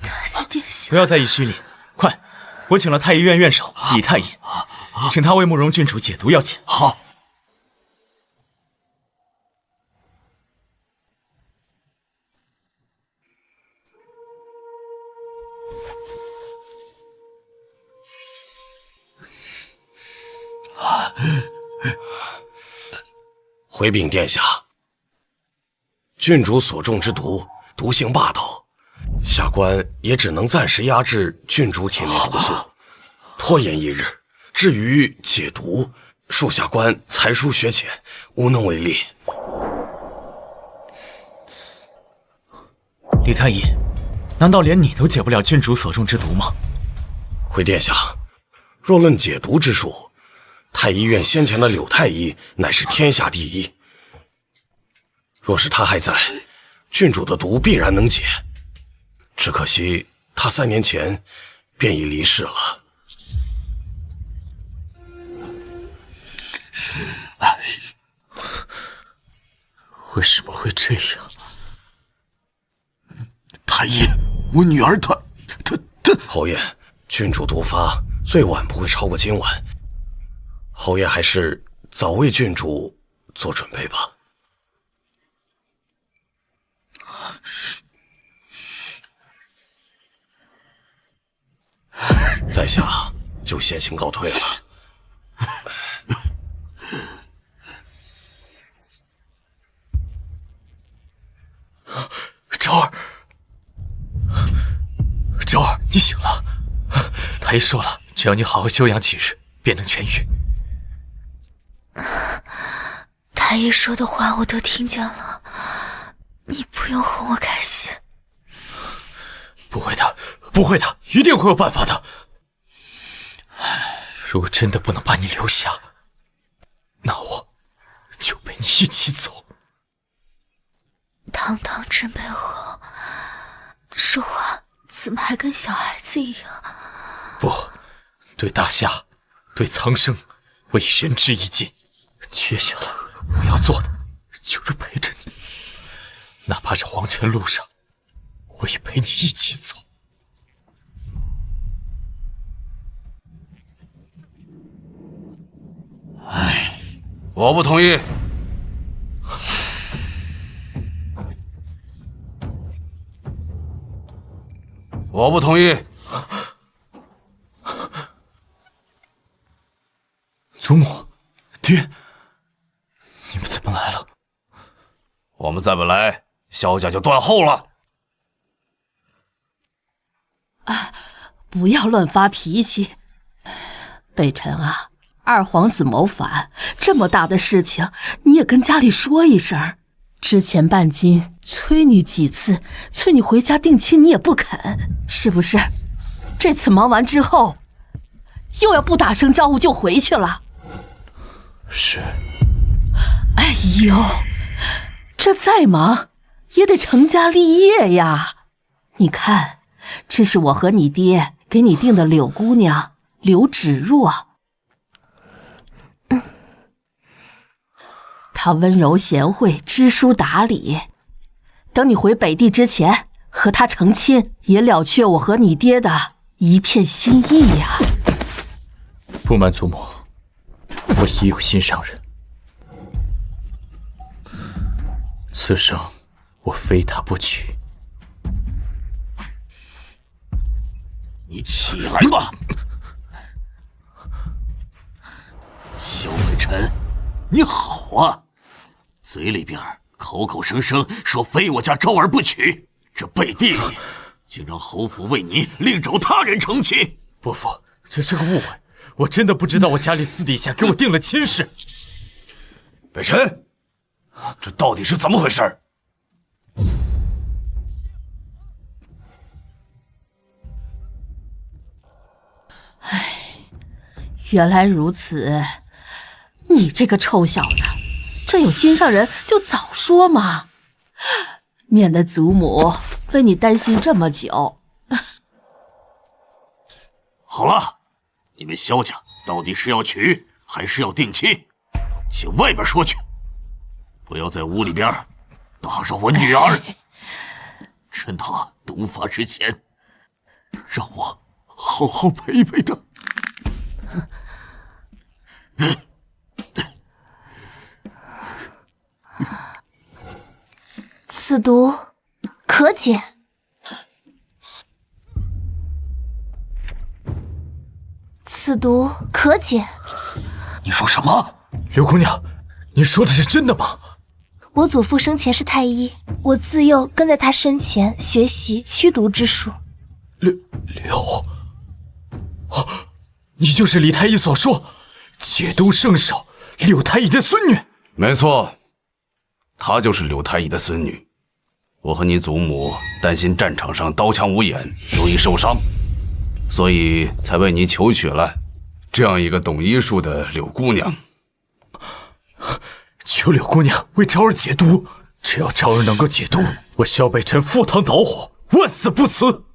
太子殿下，不要在意虚礼，快，我请了太医院院守李太医，请他为慕容郡主解毒要紧。好。回禀殿下，郡主所中之毒，毒性霸道，下官也只能暂时压制郡主体内毒素，拖延1日。至于解毒，属下官才疏学浅，无能为力。李太医，难道连你都解不了郡主所中之毒吗？回殿下，若论解毒之术，太医院先前的柳太医乃是天下第一。若是他还在，郡主的毒必然能解。只可惜他3年前便已离世了。为什么会这样？太医，我女儿她……侯爷，郡主毒发最晚不会超过今晚，侯爷还是早为郡主做准备吧。在下就先行告退了。昭儿，你醒了。太医说了，只要你好好休养几日，便能痊愈。太医说的话我都听见了，你不用哄我开心。不会的，不会的，一定会有办法的。如果真的不能把你留下，那我就陪你一起走。堂堂真背后，说话怎么还跟小孩子一样？不，对大夏，对苍生，为仁至义尽。接下来我要做的就是陪着你，哪怕是黄泉路上，我也陪你一起走。我不同意。我不同意。祖母，爹，你们怎么来了？我们再不来，萧家就断后了。不要乱发脾气，北辰啊。二皇子谋反，这么大的事情，你也跟家里说一声。之前半斤催你几次，催你回家定亲，你也不肯，是不是？这次忙完之后，又要不打声招呼就回去了。是。哎呦，这再忙也得成家立业呀。你看，这是我和你爹给你定的柳姑娘柳芷若。她温柔贤惠，知书达理。等你回北地之前，和她成亲，也了却我和你爹的一片心意呀。不瞒祖母，我已有心上人，此生我非她不娶。你起来吧，萧北辰，你好啊！嘴里边口口声声说非我家昭儿不娶，这背地里竟让侯府为你另找他人成亲。伯父，这是个误会，我真的不知道我家里私底下给我定了亲事。北辰，这到底是怎么回事？原来如此，你这个臭小子，这有心上人就早说嘛，免得祖母为你担心这么久。好了，你们萧家到底是要娶还是要定亲，请外边说去，不要在屋里边打扰我女儿。趁她毒发之前，让我好好陪陪她。此毒可解。此毒可解。你说什么？刘姑娘，你说的是真的吗？我祖父生前是太医，我自幼跟在他身前学习驱毒之术。刘，你就是李太医所说解毒圣手柳太医的孙女？没错，她就是柳太医的孙女。我和你祖母担心战场上刀枪无眼，容易受伤，所以才为你求娶了这样一个懂医术的柳姑娘。求柳姑娘为昭儿解毒，只要昭儿能够解毒，我萧北辰赴汤蹈火，万死不辞。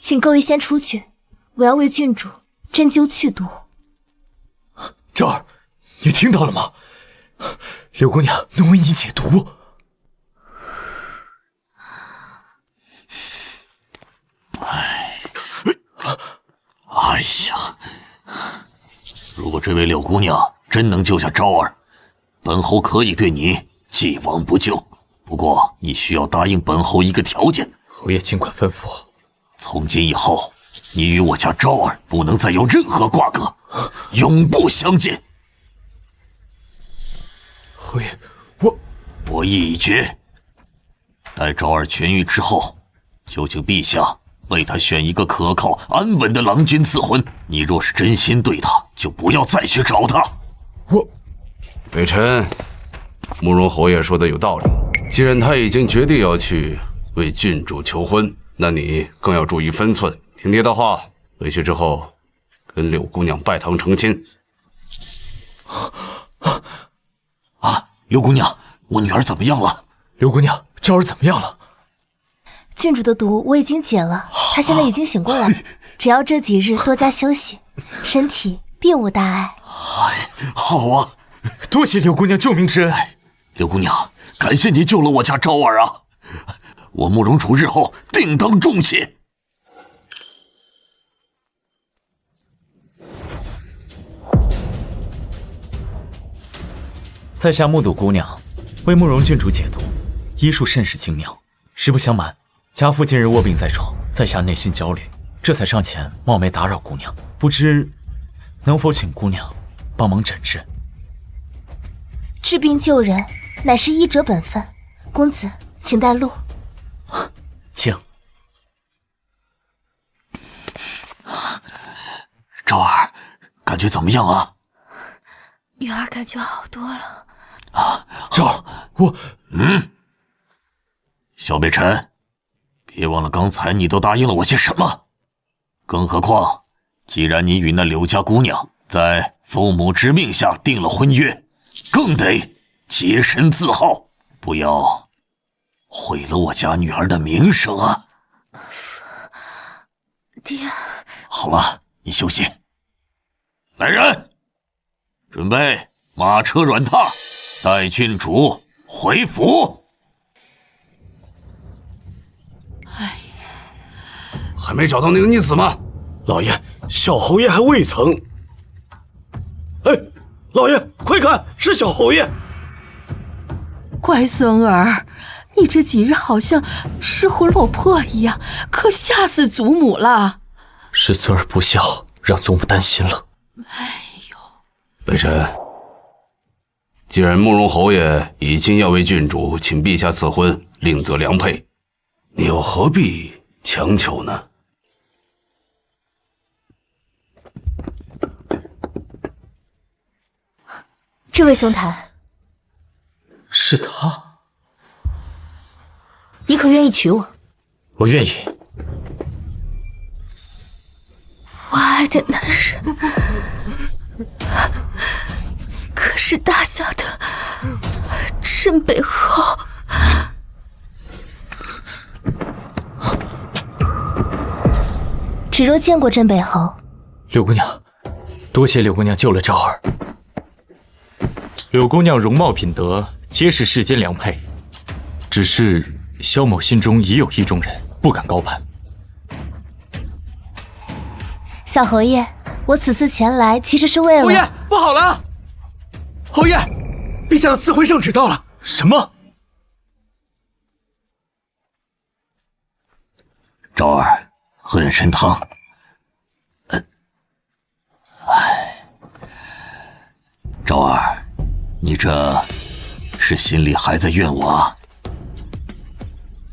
请各位先出去，我要为郡主针灸去毒。昭儿，你听到了吗？柳姑娘能为你解毒。哎呀，如果这位柳姑娘真能救下昭儿，本侯可以对你既往不咎。不过你需要答应本侯一个条件。侯爷尽管吩咐。从今以后，你与我家昭儿不能再有任何瓜葛，永不相见。侯爷，我意已决。待昭儿痊愈之后，就请陛下为他选一个可靠安稳的郎君赐婚。你若是真心对他，就不要再去找他。北辰，慕容侯爷说的有道理。既然他已经决定要去为郡主求婚，那你更要注意分寸，听爹的话，回去之后跟柳姑娘拜堂成亲。柳姑娘，我女儿怎么样了？柳姑娘，昭儿怎么样了？郡主的毒我已经解了，她现在已经醒过来，只要这几日多加休息，身体并无大碍。好啊，多谢柳姑娘救命之恩。柳姑娘，感谢你救了我家昭儿啊！我慕容楚日后定当重谢。在下目睹姑娘为慕容郡主解毒，医术甚是精妙。实不相瞒，家父近日卧病在床，在下内心焦虑，这才上前冒昧打扰姑娘。不知能否请姑娘帮忙诊治？治病救人乃是医者本分，公子请带路。请。昭儿，感觉怎么样啊？女儿感觉好多了。昭儿，我……小北辰，别忘了刚才你都答应了我些什么。更何况，既然你与那柳家姑娘在父母之命下定了婚约，更得洁身自好，不要毁了我家女儿的名声啊！爹，好了，你休息。来人，准备马车软榻，带郡主回府。还没找到那个逆子吗？老爷，小侯爷还未曾。哎，老爷，快看，是小侯爷！乖孙儿，你这几日好像失魂落魄一样，可吓死祖母了。是孙儿不孝，让祖母担心了。北辰，既然慕容侯爷已经要为郡主请陛下赐婚，另择良配，你又何必强求呢？这位兄台，是他。你可愿意娶我？我愿意。我爱的男人，可是大夏的镇北侯。芷若见过镇北侯。柳姑娘，多谢柳姑娘救了昭儿。柳姑娘容貌品德皆是世间良配，只是萧某心中已有意中人，不敢高攀。小侯爷，我此次前来其实是为了……侯爷，不好了！侯爷，陛下的赐婚圣旨到了。什么？昭儿，喝点参汤。昭儿，你这是心里还在怨我啊？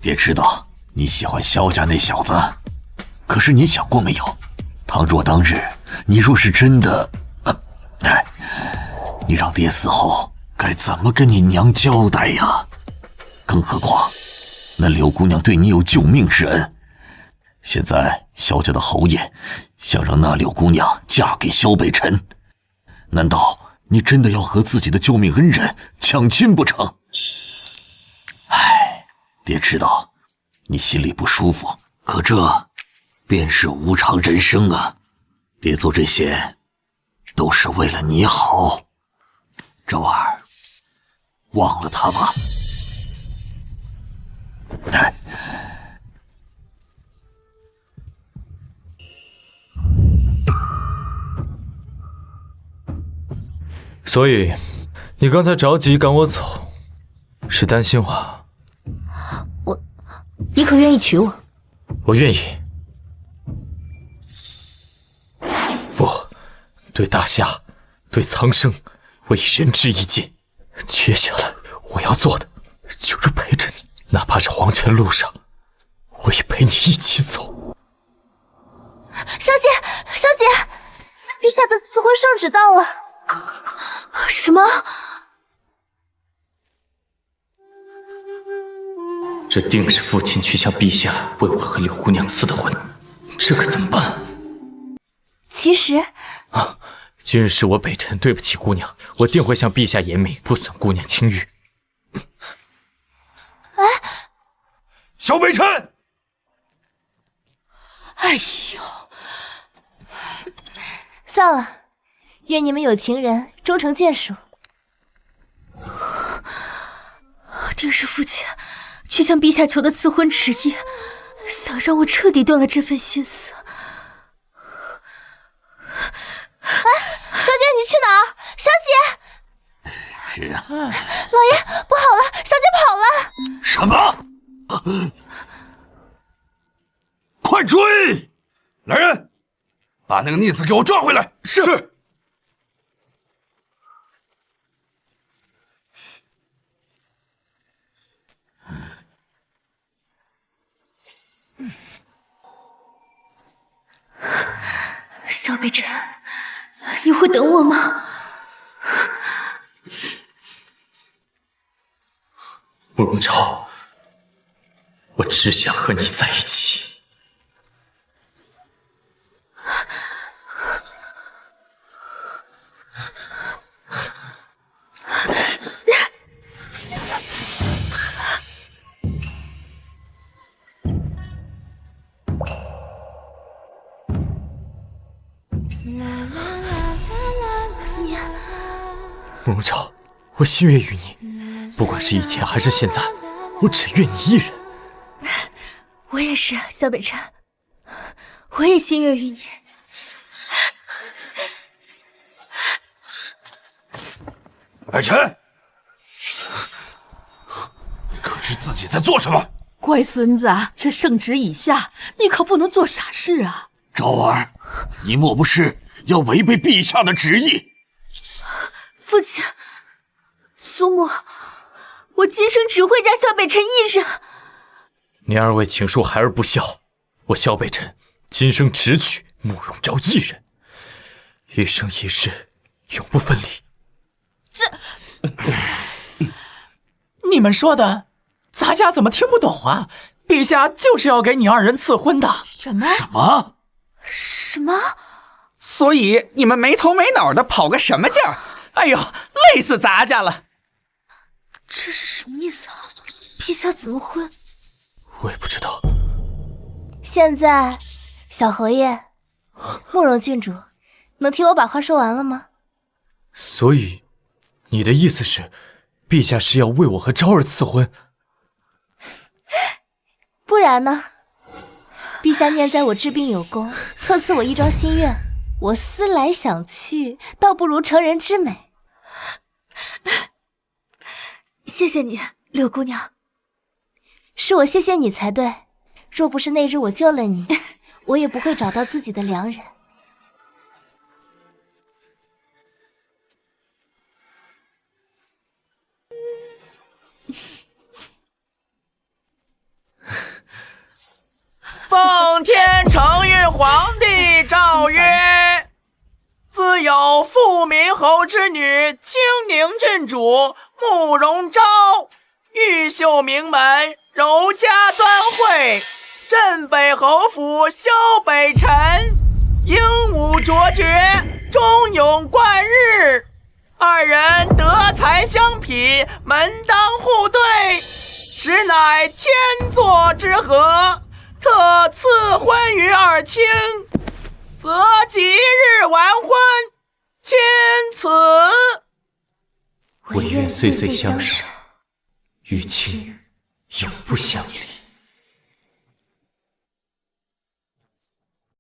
爹知道你喜欢萧家那小子，可是你想过没有？倘若当日你若是真的，你让爹死后该怎么跟你娘交代呀？更何况，那柳姑娘对你有救命之恩，现在萧家的侯爷想让那柳姑娘嫁给萧北辰，难道你真的要和自己的救命恩人抢亲不成？唉，爹知道你心里不舒服，可这便是无常人生啊！爹做这些都是为了你好，昭儿，忘了他吧。所以，你刚才着急赶我走，是担心我？你可愿意娶我？我愿意。不，对大夏，对苍生，我已仁至义尽。接下来我要做的就是陪着你，哪怕是黄泉路上，我也陪你一起走。小姐，小姐，陛下的赐婚圣旨到了。什么？这定是父亲去向陛下为我和柳姑娘赐的婚，这可怎么办？其实今日是我北辰对不起姑娘，我定会向陛下言明，不损姑娘清誉。哎，萧北辰！哎呦，算了，愿你们有情人终成眷属。定是父亲去向陛下求的赐婚旨意，想让我彻底断了这份心思。哎，小姐你去哪儿？小姐！是啊，老爷不好了，小姐跑了！什么？快追！来人，把那个逆子给我抓回来！是。萧北辰，你会等我吗？慕容昭，我只想和你在一起。慕容昭，我心悦于你，不管是以前还是现在，我只愿你一人。我也是，萧北辰，我也心悦于你。北辰，你可知自己在做什么？乖孙子，这圣旨已下，你可不能做傻事啊！昭儿，你莫不是要违背陛下的旨意？父亲，祖母，我今生只会嫁萧北辰一人。你二位请恕孩儿不孝，我萧北辰今生只娶慕容昭一人，一生一世永不分离。你们说的，咱家怎么听不懂啊？陛下就是要给你二人赐婚的。什么？什么？所以你们没头没脑的跑个什么劲儿？哎呦，累死咱家了！这是什么意思啊？陛下怎么会？我也不知道。现在，小侯爷，慕容郡主，能听我把话说完了吗？所以，你的意思是，陛下是要为我和昭儿赐婚？不然呢？陛下念在我治病有功，特赐我一桩心愿，我思来想去，倒不如成人之美。谢谢你，柳姑娘。是我谢谢你才对，若不是那日我救了你，我也不会找到自己的良人。奉天承运皇帝诏此有富民侯之女清宁郡主慕容昭，玉秀名门柔家端惠，镇北侯府萧北辰，英武卓绝，忠勇贯日，二人德才相匹，门当户对，实乃天作之合。特赐婚于二卿，择吉日完婚，钦此。唯愿岁岁相守，与卿永不相离。